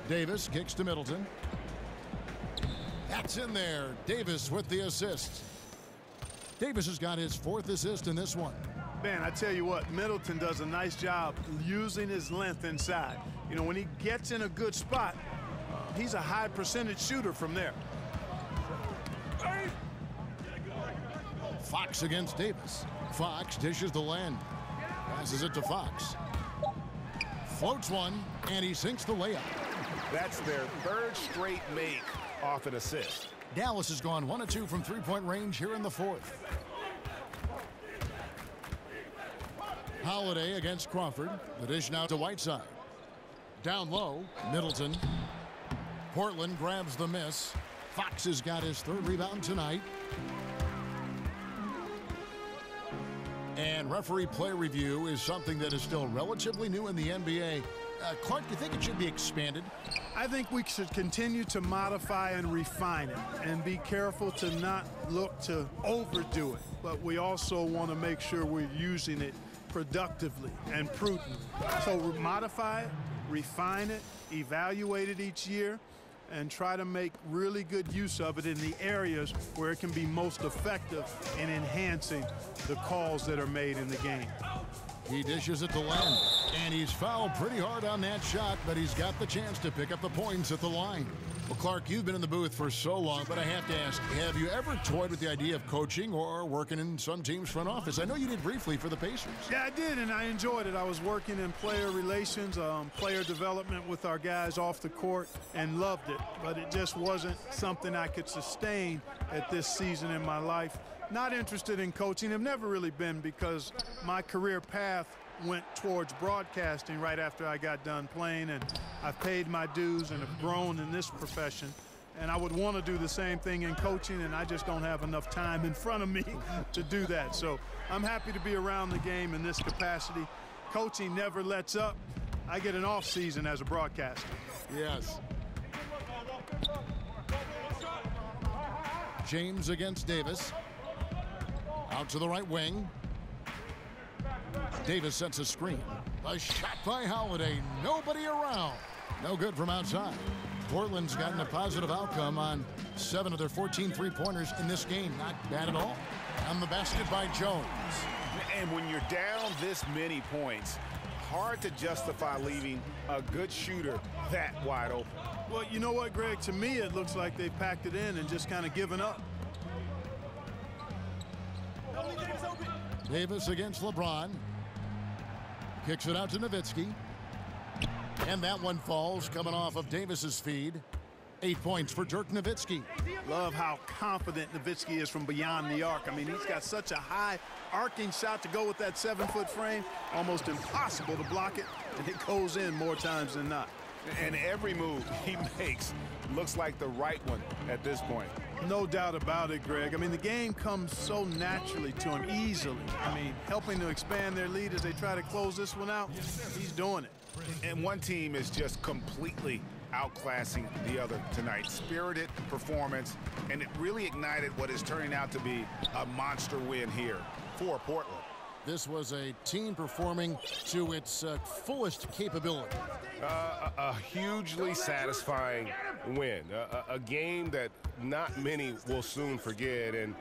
Davis kicks to Middleton. That's in there. Davis with the assist. Davis has got his 4th assist in this one. Man, I tell you what, Middleton does a nice job using his length inside. You know, when he gets in a good spot, he's a high percentage shooter from there. Fox against Davis. Fox dishes the Len. Passes it to Fox. Floats one, and he sinks the layup. That's their 3rd straight make off an assist. Dallas has gone 1 of 2 from 3-point range here in the 4th. Holiday against Crawford. The dish now to Whiteside. Down low, Middleton. Portland grabs the miss. Fox has got his third rebound tonight. And referee play review is something that is still relatively new in the NBA. Clark, do you think it should be expanded? I think we should continue to modify and refine it and be careful to not look to overdo it. But we also want to make sure we're using it productively and prudently. So we modify it, refine it, evaluate it each year, and try to make really good use of it in the areas where it can be most effective in enhancing the calls that are made in the game. He dishes it to Len, and he's fouled pretty hard on that shot, but he's got the chance to pick up the points at the line. Well, Clark, you've been in the booth for so long, but I have to ask, have you ever toyed with the idea of coaching or working in some team's front office? I know you did briefly for the Pacers. Yeah, I did, and I enjoyed it. I was working in player relations, player development with our guys off the court, and loved it. But it just wasn't something I could sustain at this season in my life. Not interested in coaching. I've never really been, because my career path went towards broadcasting right after I got done playing, and I've paid my dues and have grown in this profession. And I would want to do the same thing in coaching, and I just don't have enough time in front of me to do that. So I'm happy to be around the game in this capacity. Coaching never lets up. I get an off season as a broadcaster. Yes. James against Davis. Out to the right wing. Davis sets a screen. A shot by Holiday. Nobody around. No good from outside. Portland's gotten a positive outcome on 7 of their 14 three-pointers in this game. Not bad at all. On the basket by Jones. And when you're down this many points, hard to justify leaving a good shooter that wide open. Well, you know what, Greg? To me, it looks like they've packed it in and just kind of given up. Davis against LeBron. Kicks it out to Nowitzki. And that one falls, coming off of Davis's feed. 8 points for Dirk Nowitzki. Love how confident Nowitzki is from beyond the arc. I mean, he's got such a high arcing shot to go with that 7-foot frame. Almost impossible to block it, and it goes in more times than not. And every move he makes looks like the right one at this point. No doubt about it, Greg. I mean, the game comes so naturally to him, easily. I mean, helping to expand their lead as they try to close this one out, he's doing it. And one team is just completely outclassing the other tonight. Spirited performance, and it really ignited what is turning out to be a monster win here for Portland. This was a team performing to its fullest capability. A hugely satisfying win. A game that not many will soon forget. And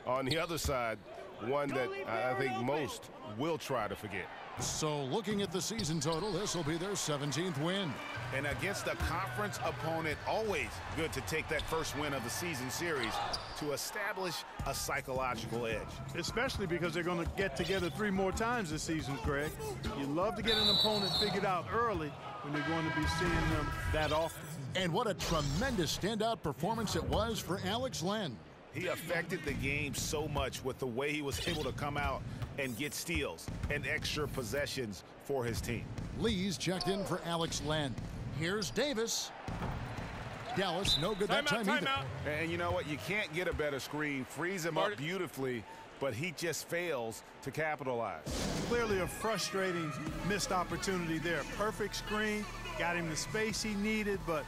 on the other side, one that I think most will try to forget. So looking at the season total, this will be their 17th win. And against a conference opponent, always good to take that first win of the season series to establish a psychological edge. Especially because they're going to get together 3 more times this season, Greg. You love to get an opponent figured out early when you're going to be seeing them that often. And what a tremendous standout performance it was for Alex Len. He affected the game so much with the way he was able to come out and get steals and extra possessions for his team. Lee's checked in for Alex Len. Here's Davis. Dallas, no good that time either. And you know what? You can't get a better screen. Frees him up beautifully, but he just fails to capitalize. Clearly a frustrating missed opportunity there. Perfect screen, got him the space he needed, but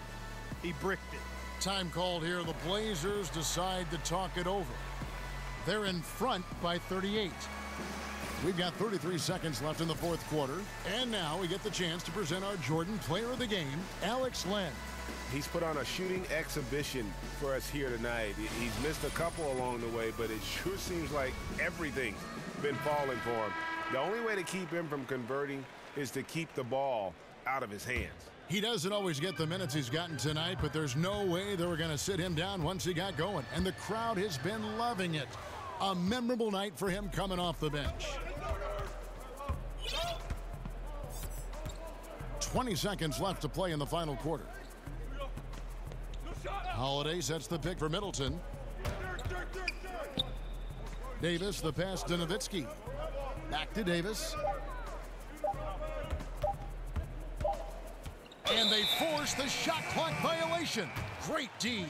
he bricked it. Time called here. The Blazers decide to talk it over. They're in front by 38. We've got 33 seconds left in the fourth quarter. And now we get the chance to present our Jordan Player of the Game, Alex Len. He's put on a shooting exhibition for us here tonight. He's missed a couple along the way, but it sure seems like everything's been falling for him. The only way to keep him from converting is to keep the ball out of his hands. He doesn't always get the minutes he's gotten tonight, but there's no way they were going to sit him down once he got going. And the crowd has been loving it. A memorable night for him coming off the bench. 20 seconds left to play in the final quarter. Holiday sets the pick for Middleton. Davis, the pass to Nowitzki. Back to Davis. And they force the shot clock violation. Great D.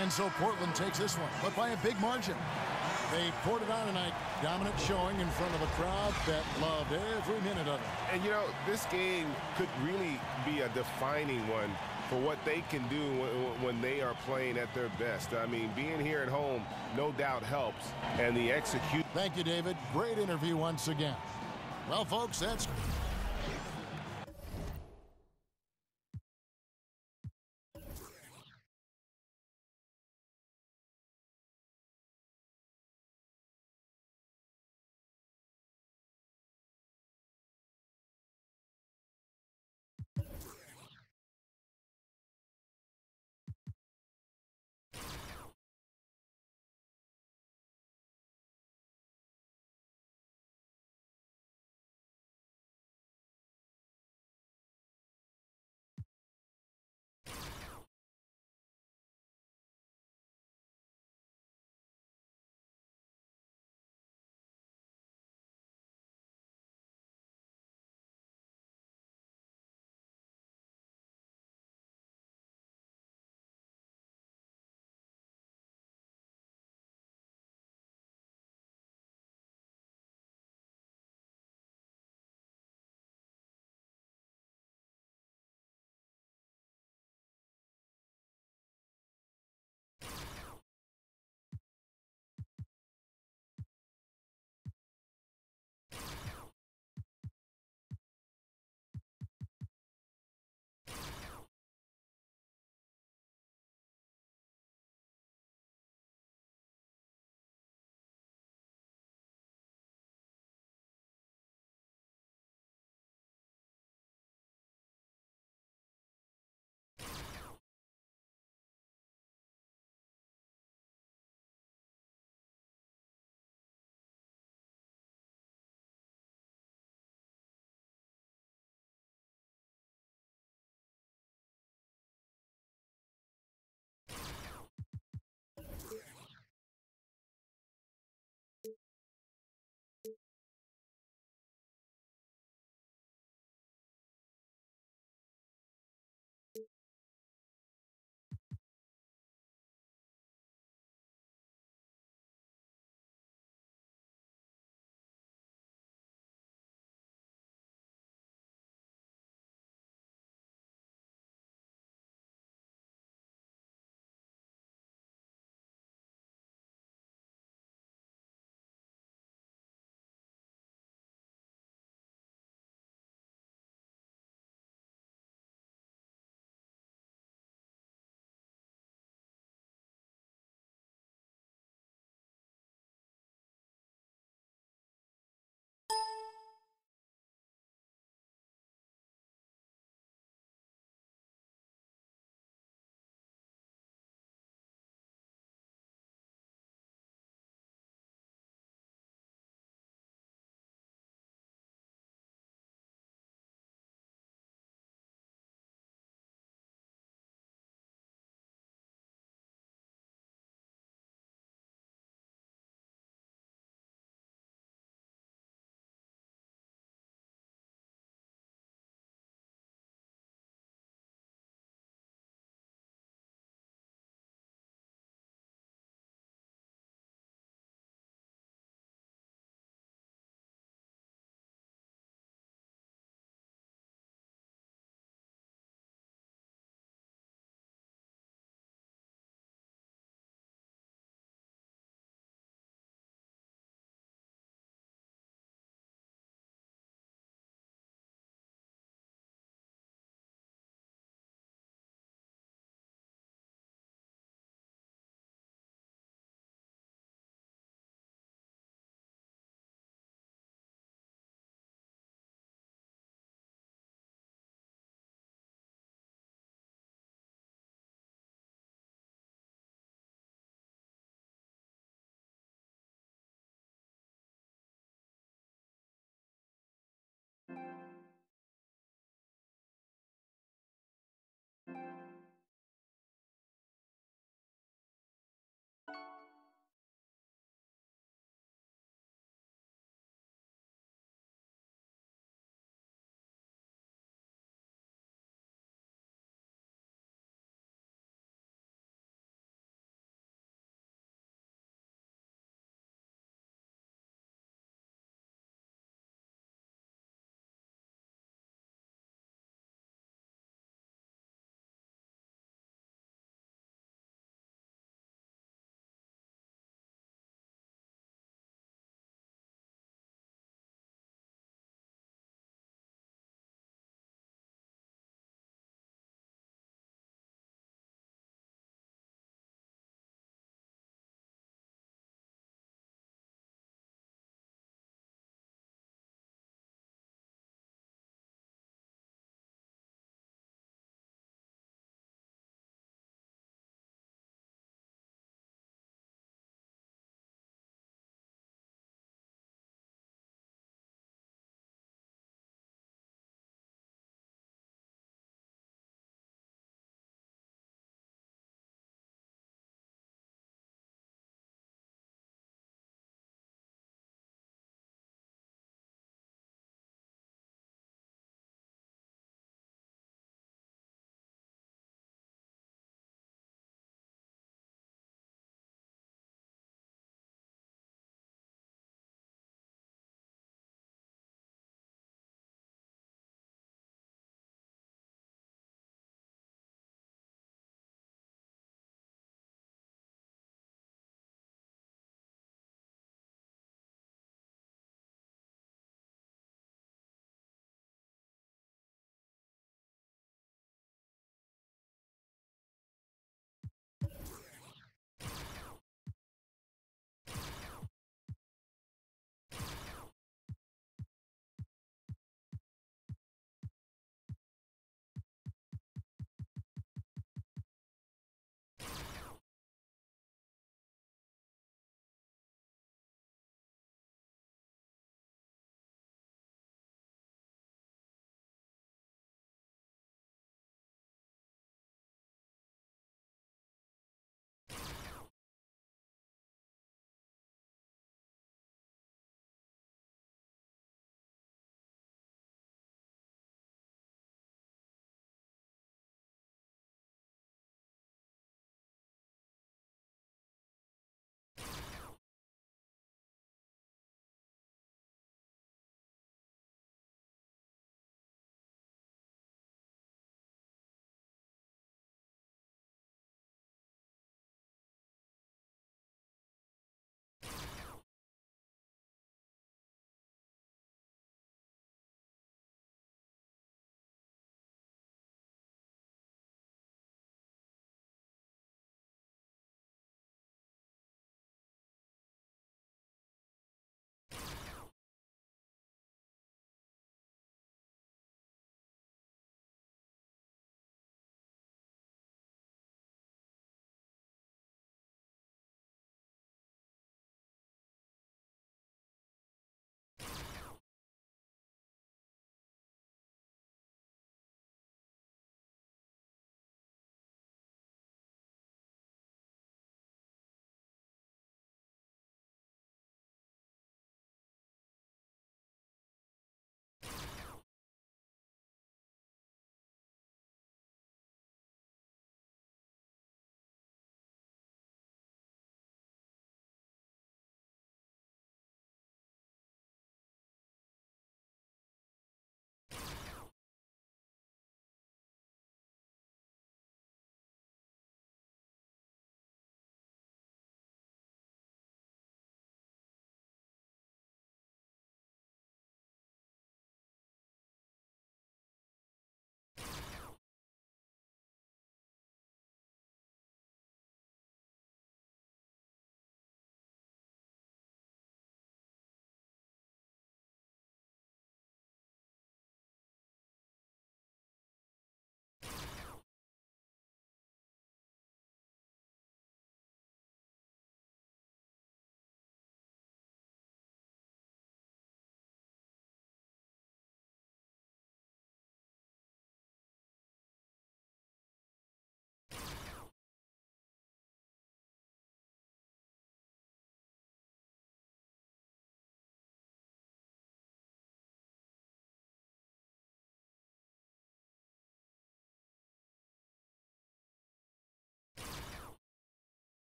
And so Portland takes this one, but by a big margin. They poured it on tonight. Dominant showing in front of a crowd that loved every minute of it. And, you know, this game could really be a defining one for what they can do when they are playing at their best. I mean, being here at home no doubt helps, and the execution. Thank you, David. Great interview once again. Well, folks, that's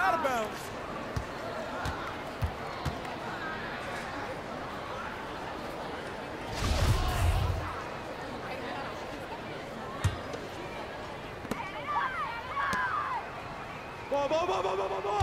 Out of bounds. Ball.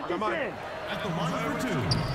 Come on. At the line for two.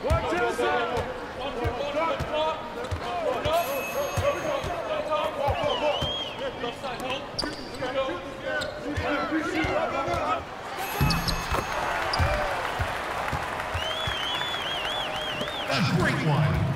A great one.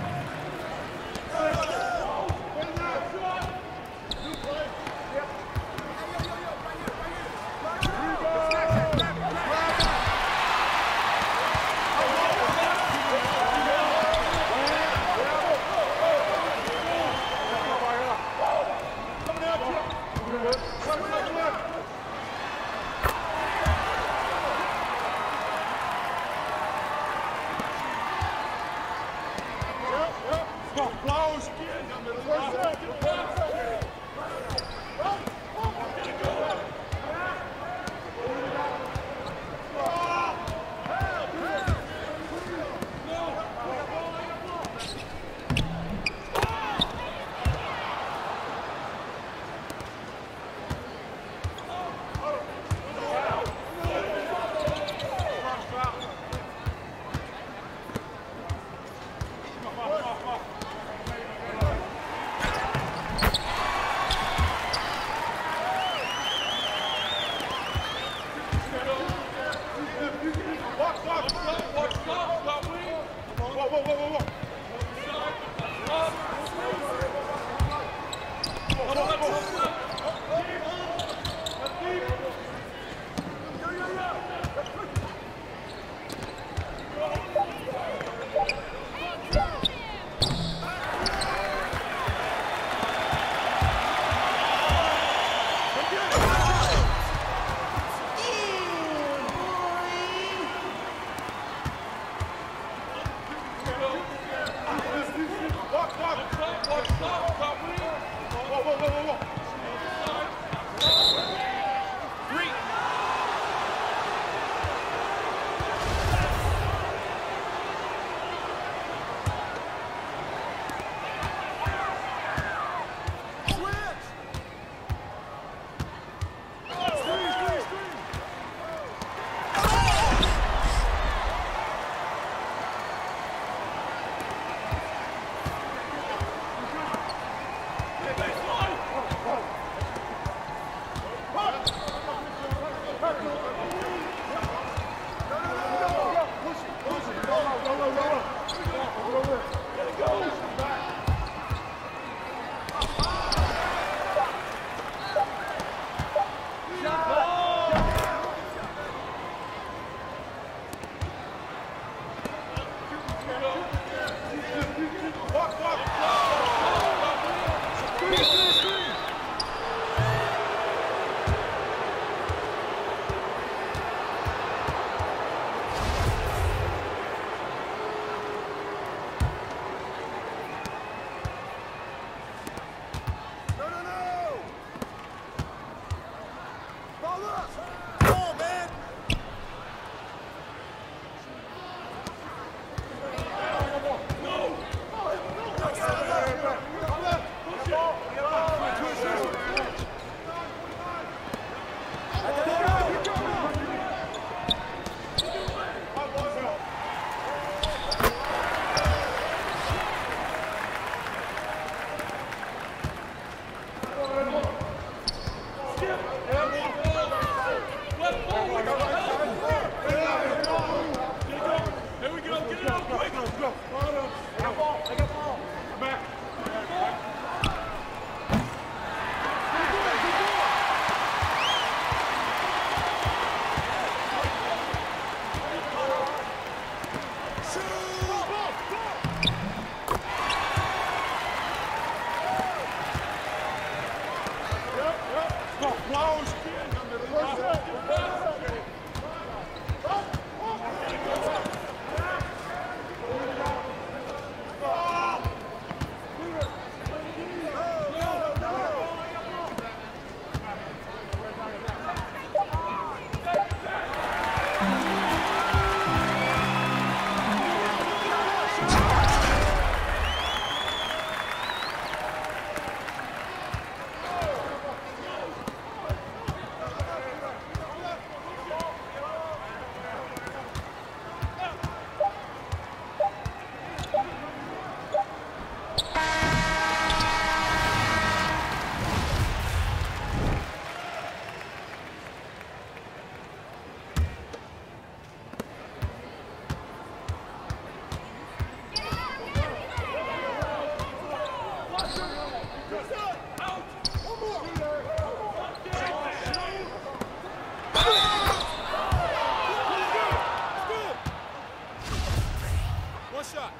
One shot.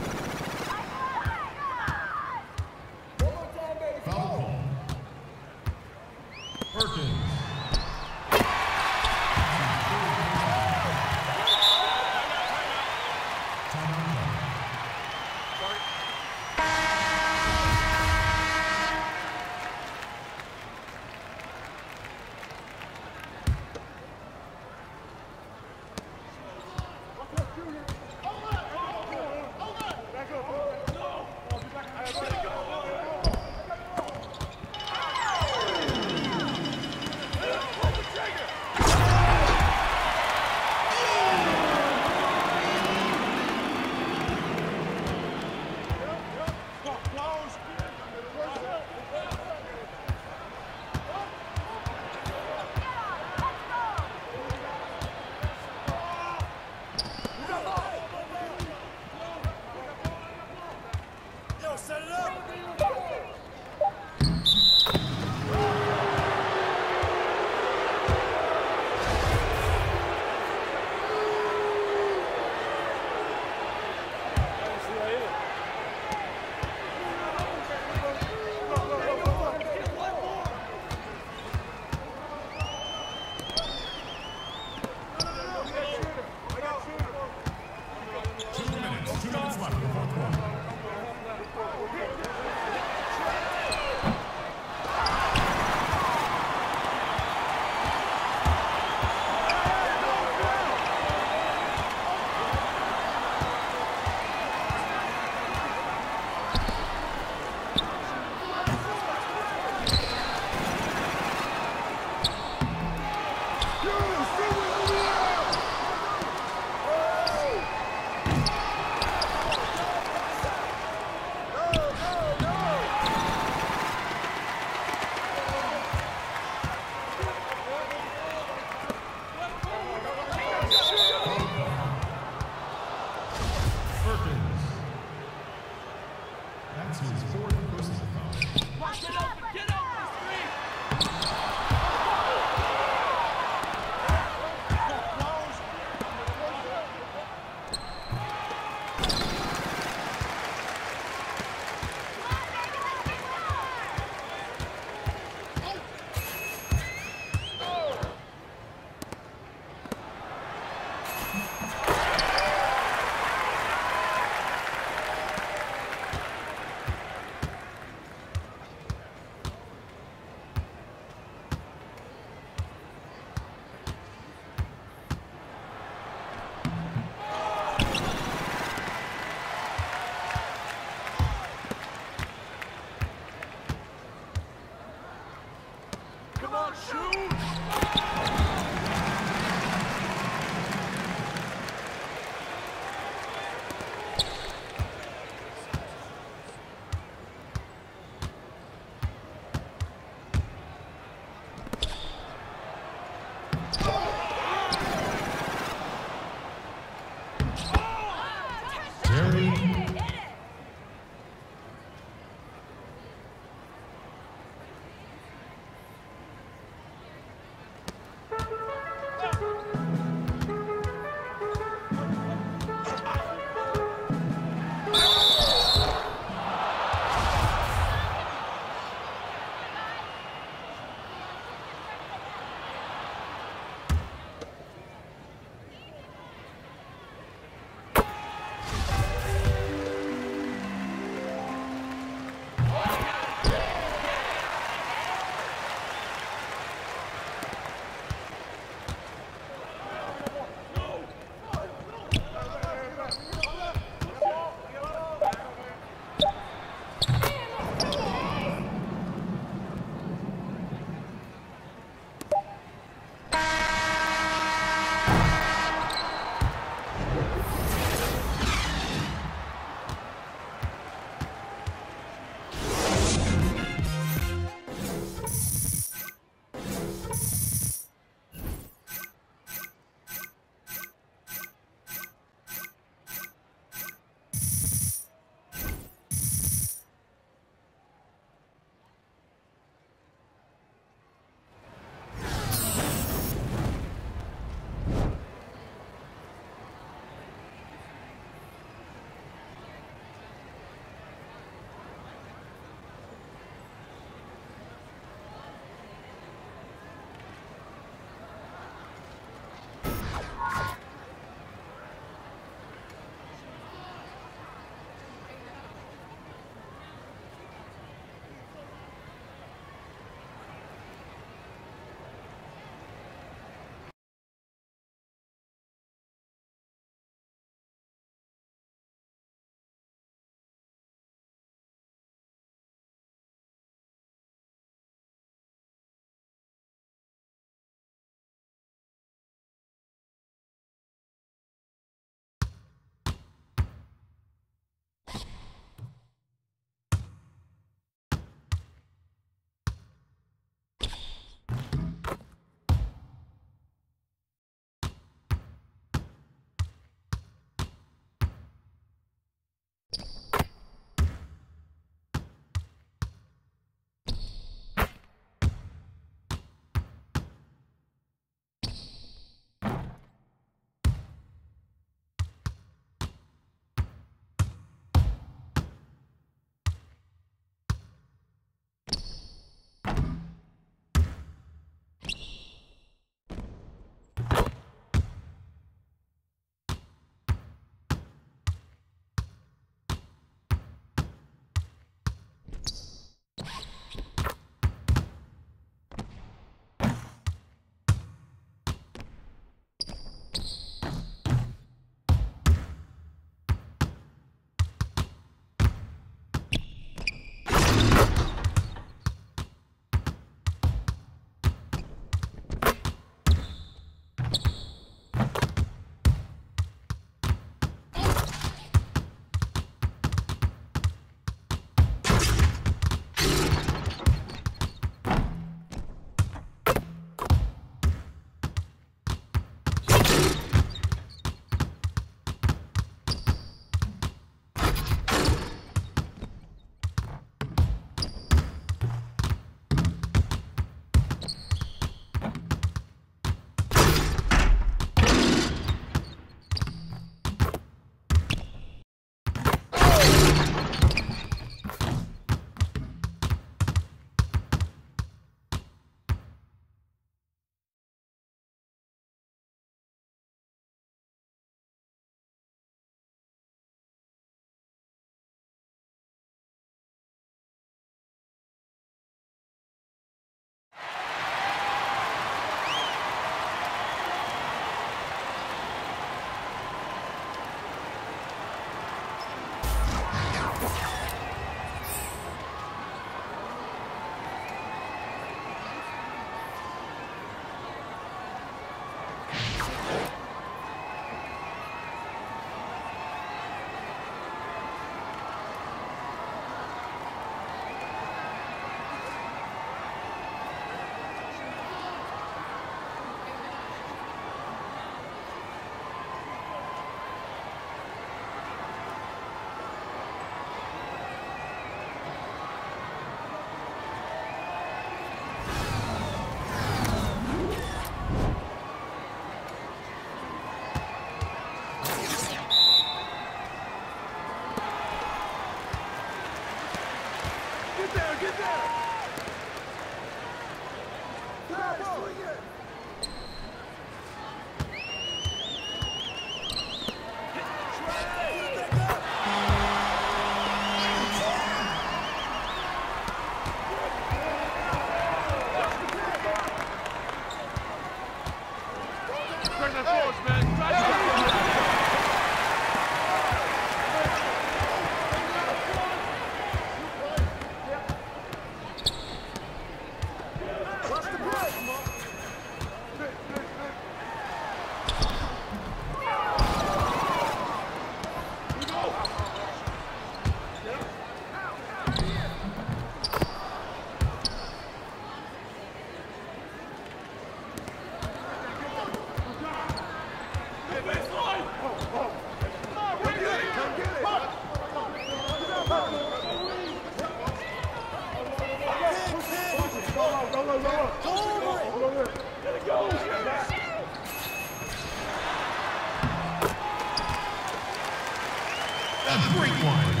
That's a great one.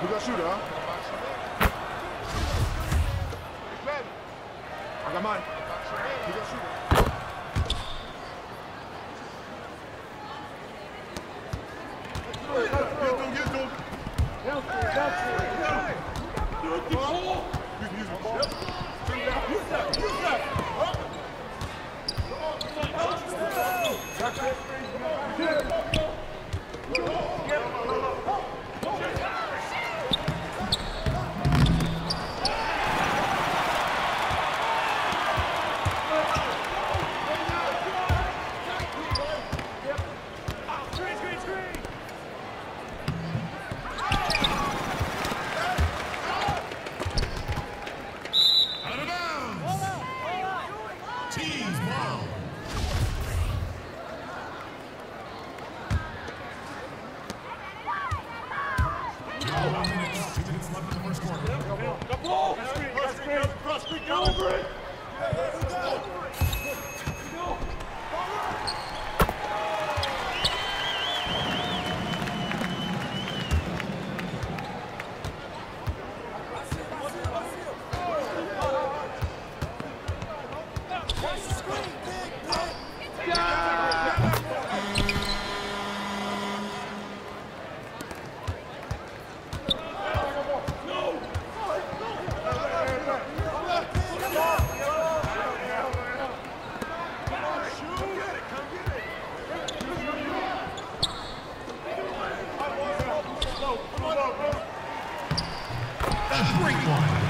Who got shooter, huh? I got mine. Who got shooter? That's a great one.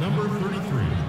Number 33.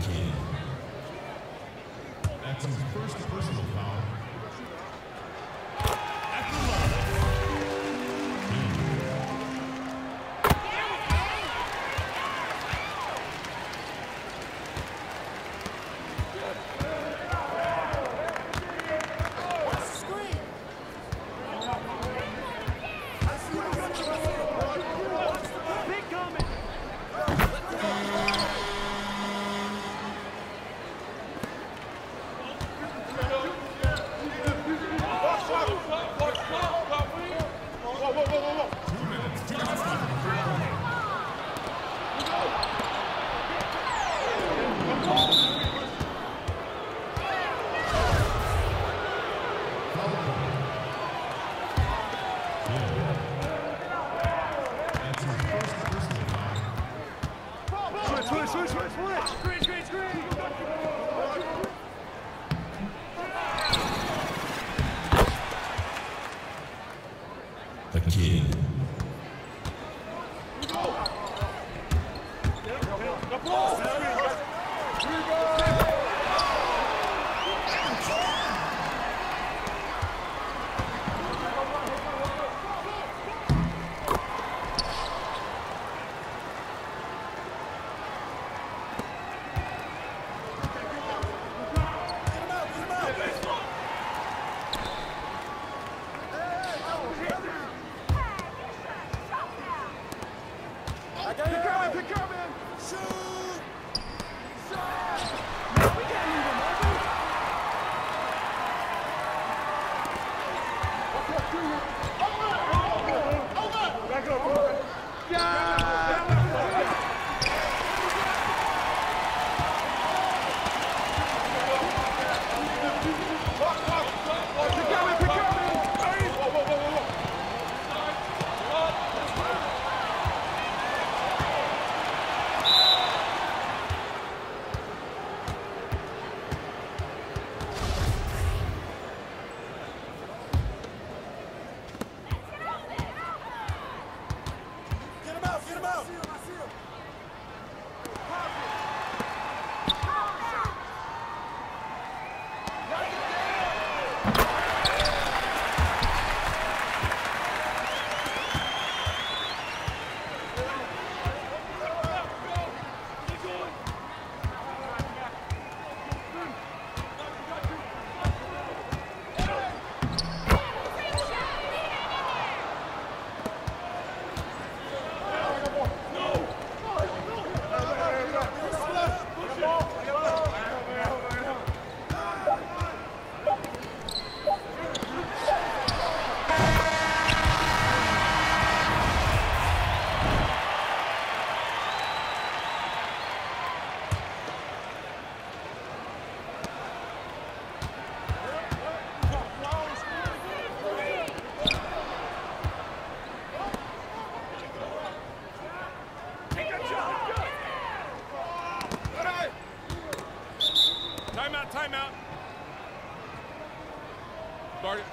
kid. That's his first personal foul. The kid. Timeout. Start it.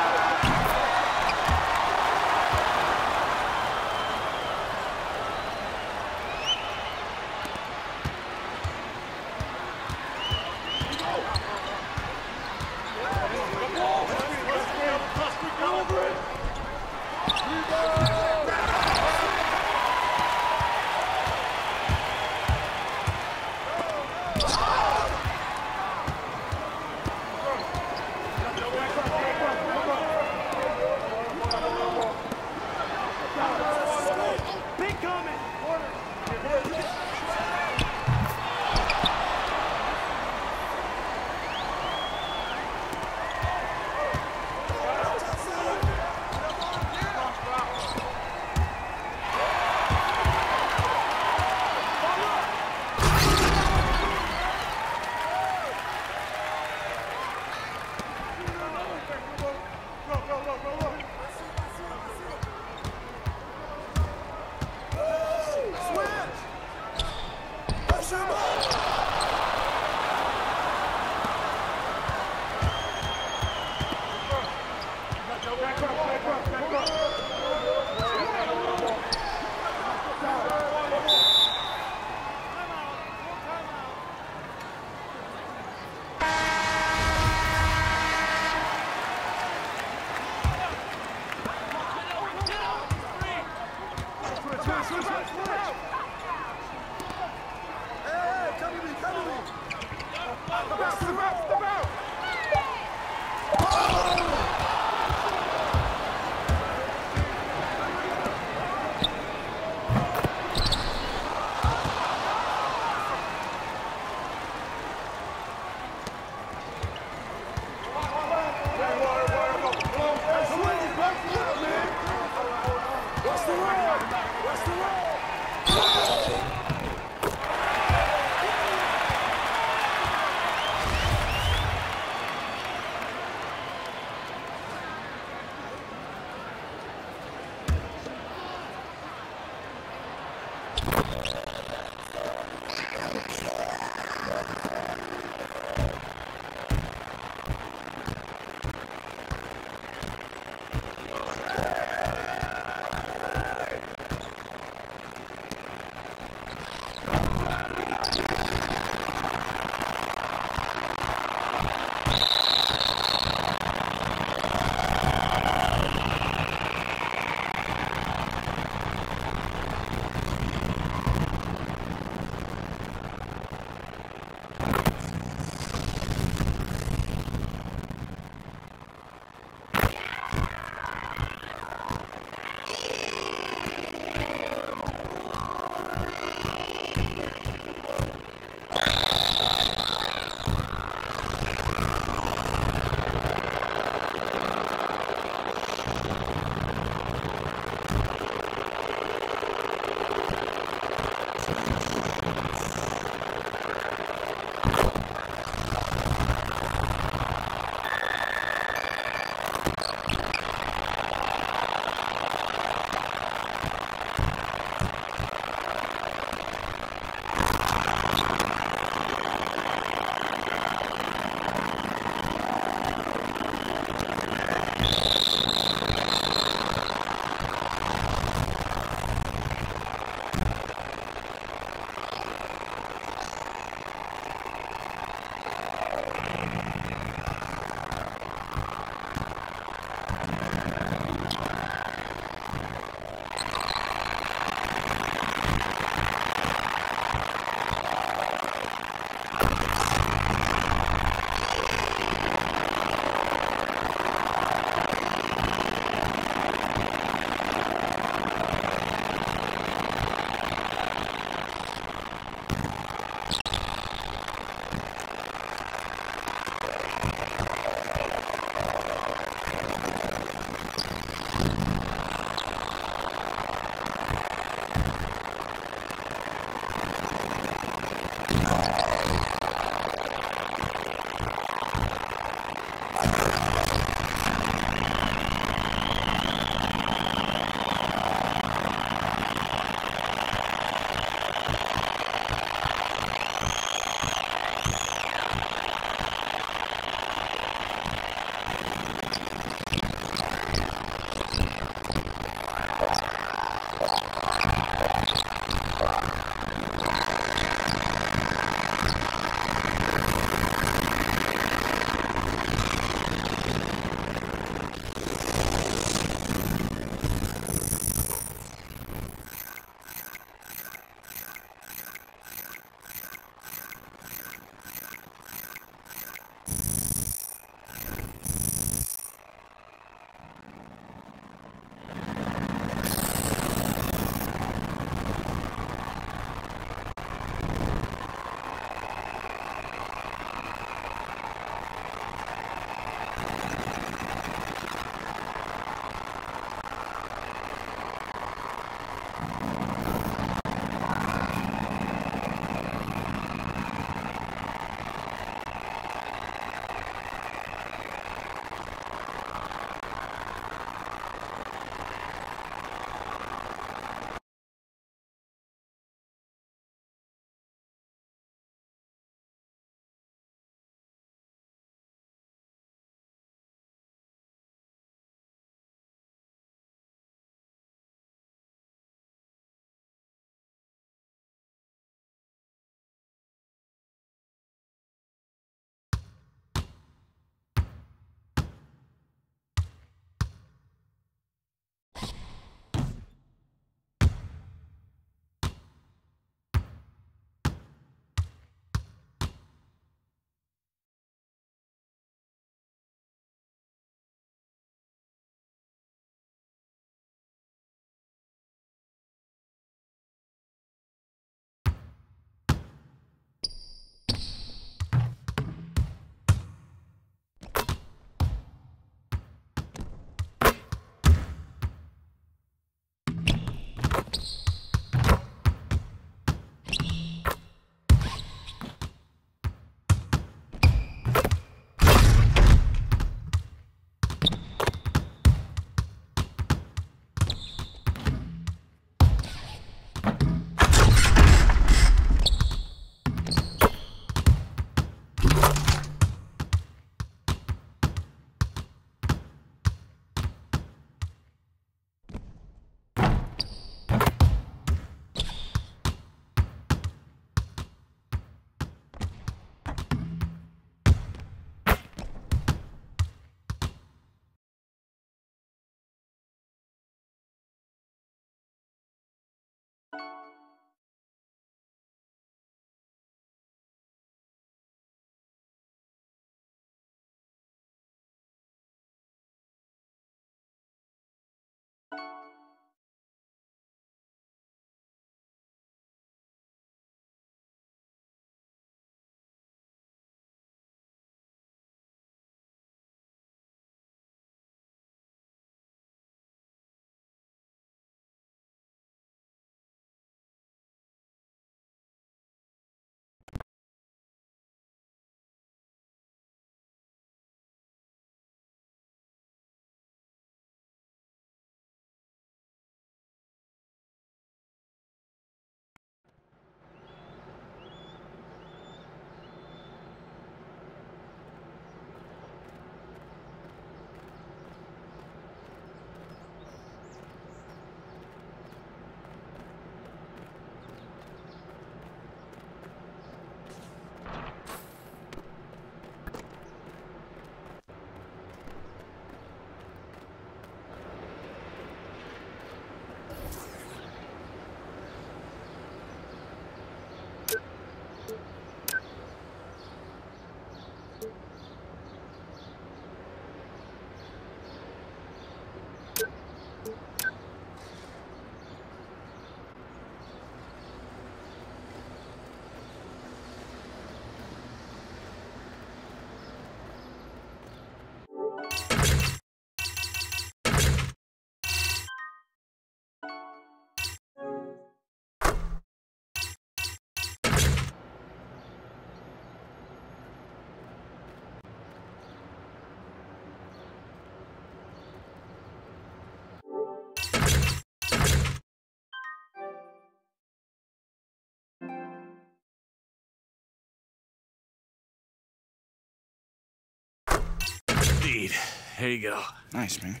Indeed. There you go. Nice, man.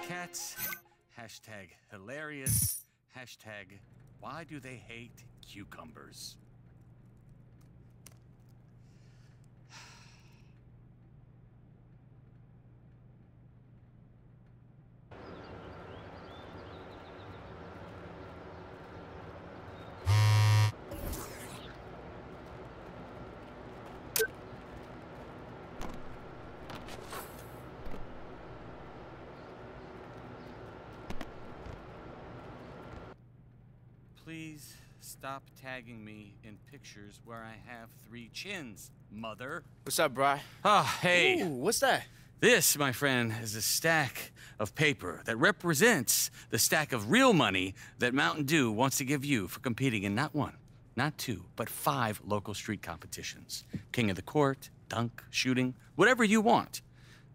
Cats. Hashtag hilarious. Hashtag why do they hate cucumbers? Please stop tagging me in pictures where I have 3 chins, mother. What's up, Bri? Ah, hey. Ooh, what's that? This, my friend, is a stack of paper that represents the stack of real money that Mountain Dew wants to give you for competing in not 1, not 2, but 5 local street competitions. King of the court, dunk, shooting, whatever you want.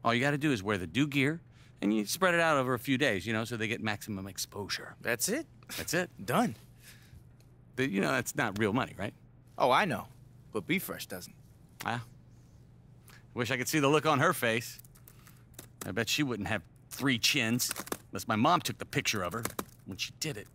All you gotta do is wear the Dew gear, and you spread it out over a few days, you know, so they get maximum exposure. That's it? That's it. Done. But, you know, that's not real money, right? Oh, I know. But Be Fresh doesn't. Ah. Wish I could see the look on her face. I bet she wouldn't have 3 chins, unless my mom took the picture of her when she did it.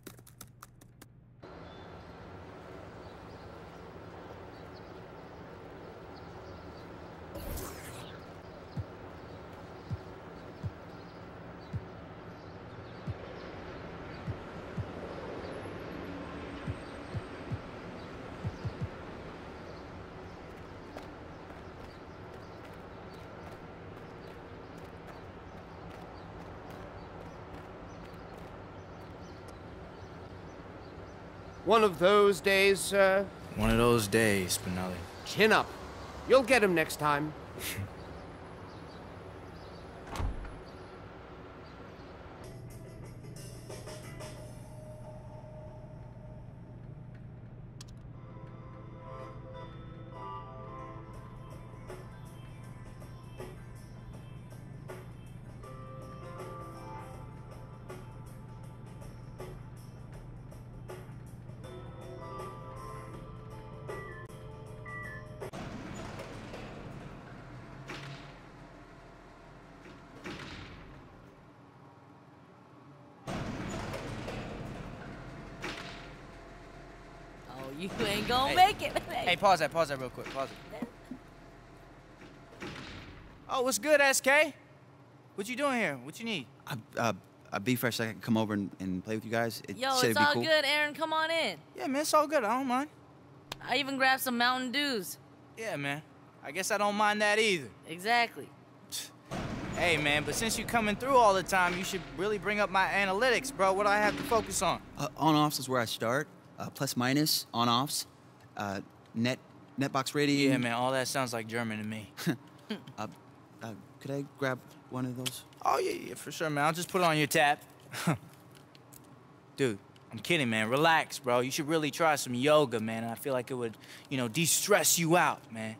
One of those days, sir? One of those days, Spinelli. Chin up. You'll get him next time. You ain't gonna make it. Hey, pause that real quick. Pause it. Oh, what's good, SK? What you doing here? What you need? I'd be fresh so I can come over and play with you guys. Yo, it's all good, Aaron. Come on in. Yeah, man, it's all good. I don't mind. I even grabbed some Mountain Dews. Yeah, man. I guess I don't mind that either. Exactly. Hey, man, but since you're coming through all the time, you should really bring up my analytics, bro. What do I have to focus on? On-offs is where I start. Plus minus, on-offs, netbox rating. Yeah, man, all that sounds like German to me. Could I grab one of those? Oh, yeah, for sure, man. I'll just put it on your tab. Dude, I'm kidding, man. Relax, bro. You should really try some yoga, man. I feel like it would, you know, de-stress you out, man.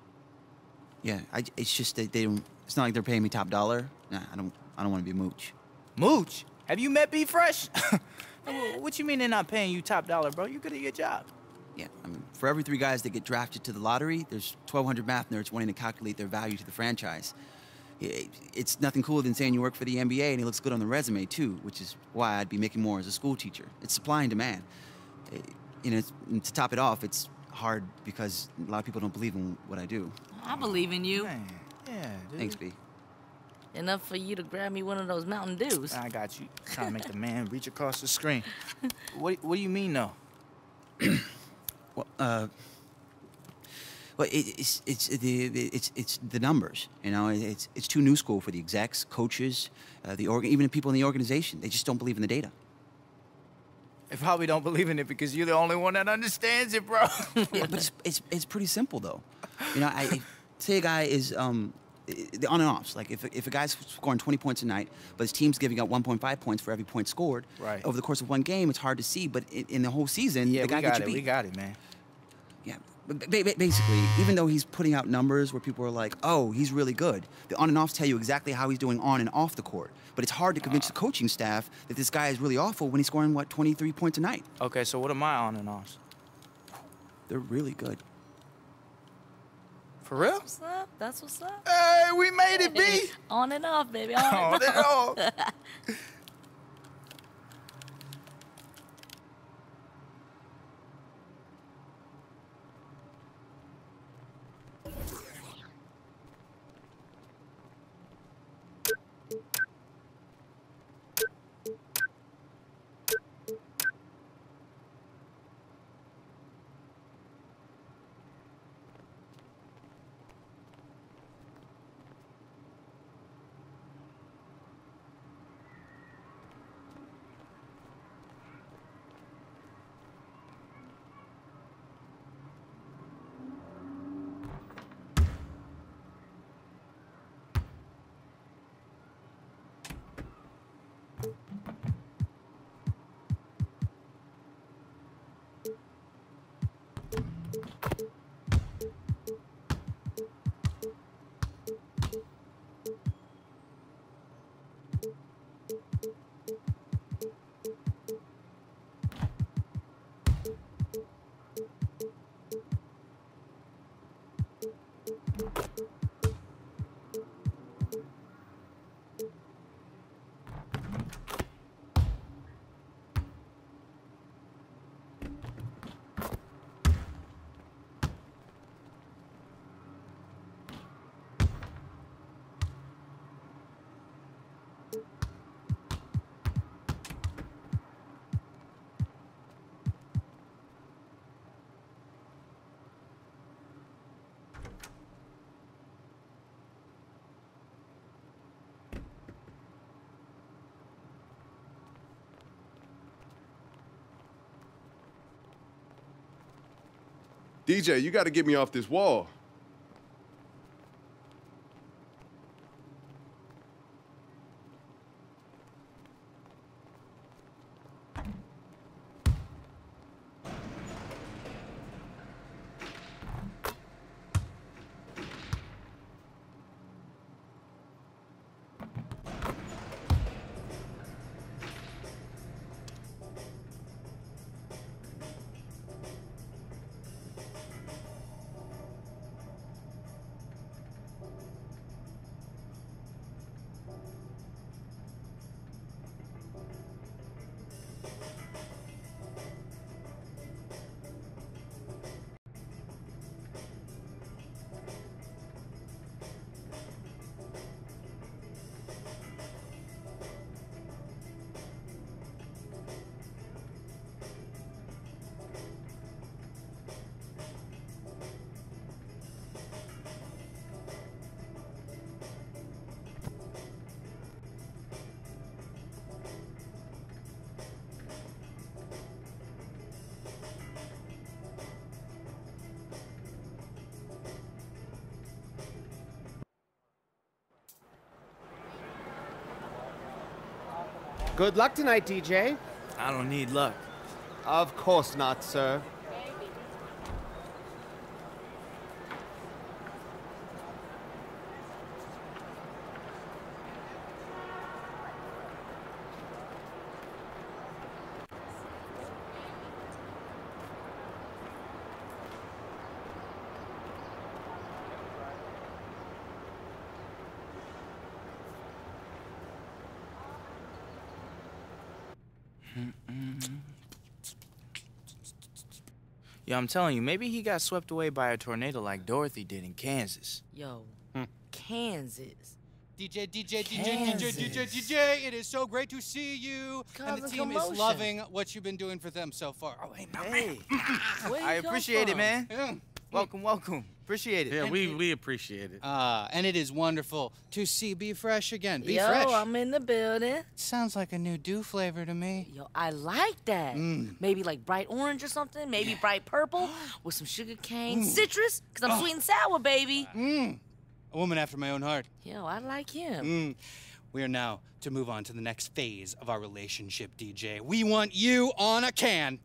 Yeah, it's just that they don't. It's not like they're paying me top dollar. Nah, I don't want to be mooch. Mooch? Have you met Be Fresh? What you mean they're not paying you top dollar, bro? You're good at your job. Yeah, I mean, for every 3 guys that get drafted to the lottery, there's 1,200 math nerds wanting to calculate their value to the franchise. It's nothing cooler than saying you work for the NBA and it looks good on the resume, too, which is why I'd be making more as a school teacher. It's supply and demand. You know, and to top it off, it's hard because a lot of people don't believe in what I do. I believe in you. Man, yeah, dude. Thanks, B. Enough for you to grab me one of those Mountain Dews. I got you. Trying to make the man reach across the screen. What do you mean, though? Well, it's the numbers. You know, it's too new school for the execs, coaches, even the people in the organization. They just don't believe in the data. They probably don't believe in it because you're the only one that understands it, bro. Yeah, but it's pretty simple though. You know, say a guy is the on and offs. Like if a guy's scoring 20 points a night, but his team's giving up 1.5 points for every point scored. Right. Over the course of one game, it's hard to see. But in the whole season, the guy gets you beat. We got it, man. Yeah. But basically, even though he's putting out numbers where people are like, oh, he's really good, the on and offs tell you exactly how he's doing on and off the court. But it's hard to convince the coaching staff that this guy is really awful when he's scoring, 23 points a night. Okay, so what are my on and offs? They're really good. For real? That's what's up. That's what's up. Hey, we made it, B. On and off, baby. On and off. DJ, you got to get me off this wall. Good luck tonight, DJ. I don't need luck. Of course not, sir. Yo, I'm telling you, maybe he got swept away by a tornado like Dorothy did in Kansas. Yo, Kansas. DJ, DJ, Kansas. DJ, it is so great to see you. And the Causing team commotion. is loving what you've been doing for them so far. Oh, hey, no, Hey, Where you I come appreciate it, from? man. Yeah. Welcome, welcome. Appreciate it. Yeah, we appreciate it. And it is wonderful to see Be Fresh again. Be Yo, Fresh. I'm in the building. Sounds like a new dew flavor to me. Yo, I like that. Maybe like bright orange or something. Maybe bright purple with some sugar cane, citrus, because I'm sweet and sour, baby. A woman after my own heart. Yo, I like him. We are now to move on to the next phase of our relationship, DJ. We want you on a can.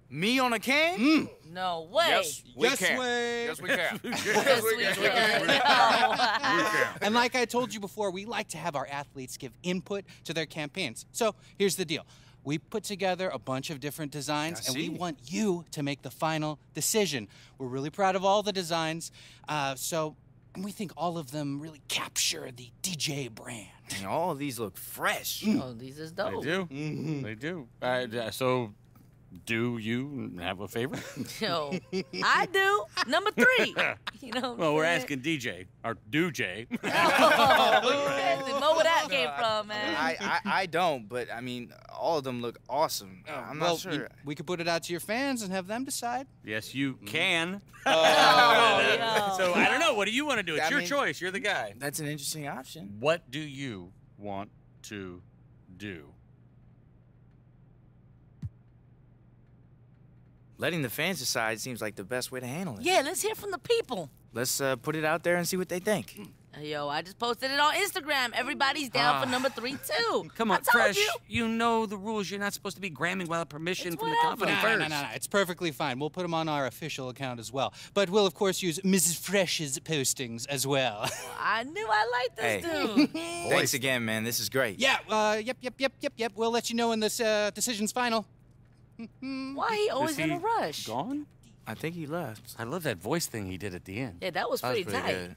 Me on a can? No way. Yes, we Yes can. way. Yes, we can. Yes, we can. No. And like I told you before, we like to have our athletes give input to their campaigns. So here's the deal. We put together a bunch of different designs, I and we see. want you to make the final decision. We're really proud of all the designs, and we think all of them really capture the DJ brand. And all of these look fresh. Oh, these is dope. They do. They do. So, do you have a favorite? Yo, I do. Number 3. You know. Well, we're asking DJ or Do-Jay. Oh, know where that came from, man. I don't, but I mean, all of them look awesome. I'm not sure. We could put it out to your fans and have them decide. Yes, you can. Oh, So I don't know. What do you want to do? It's I your mean, choice. You're the guy. That's an interesting option. What do you want to do? Letting the fans decide seems like the best way to handle it. Yeah, let's hear from the people. Let's put it out there and see what they think. Yo, I just posted it on Instagram. Everybody's down for number 3 too. Come on, I told Fresh. you. You know the rules. You're not supposed to be gramming without permission from the company No, first. no. It's perfectly fine. We'll put them on our official account as well. But we'll, of course, use Mrs. Fresh's postings as well. I knew I liked this Hey. dude. Thanks again, man. This is great. Yeah, yep. We'll let you know when this decision's final. Why he always in a rush? Gone? I think he left. I love that voice thing he did at the end. Yeah, that was pretty tight. good.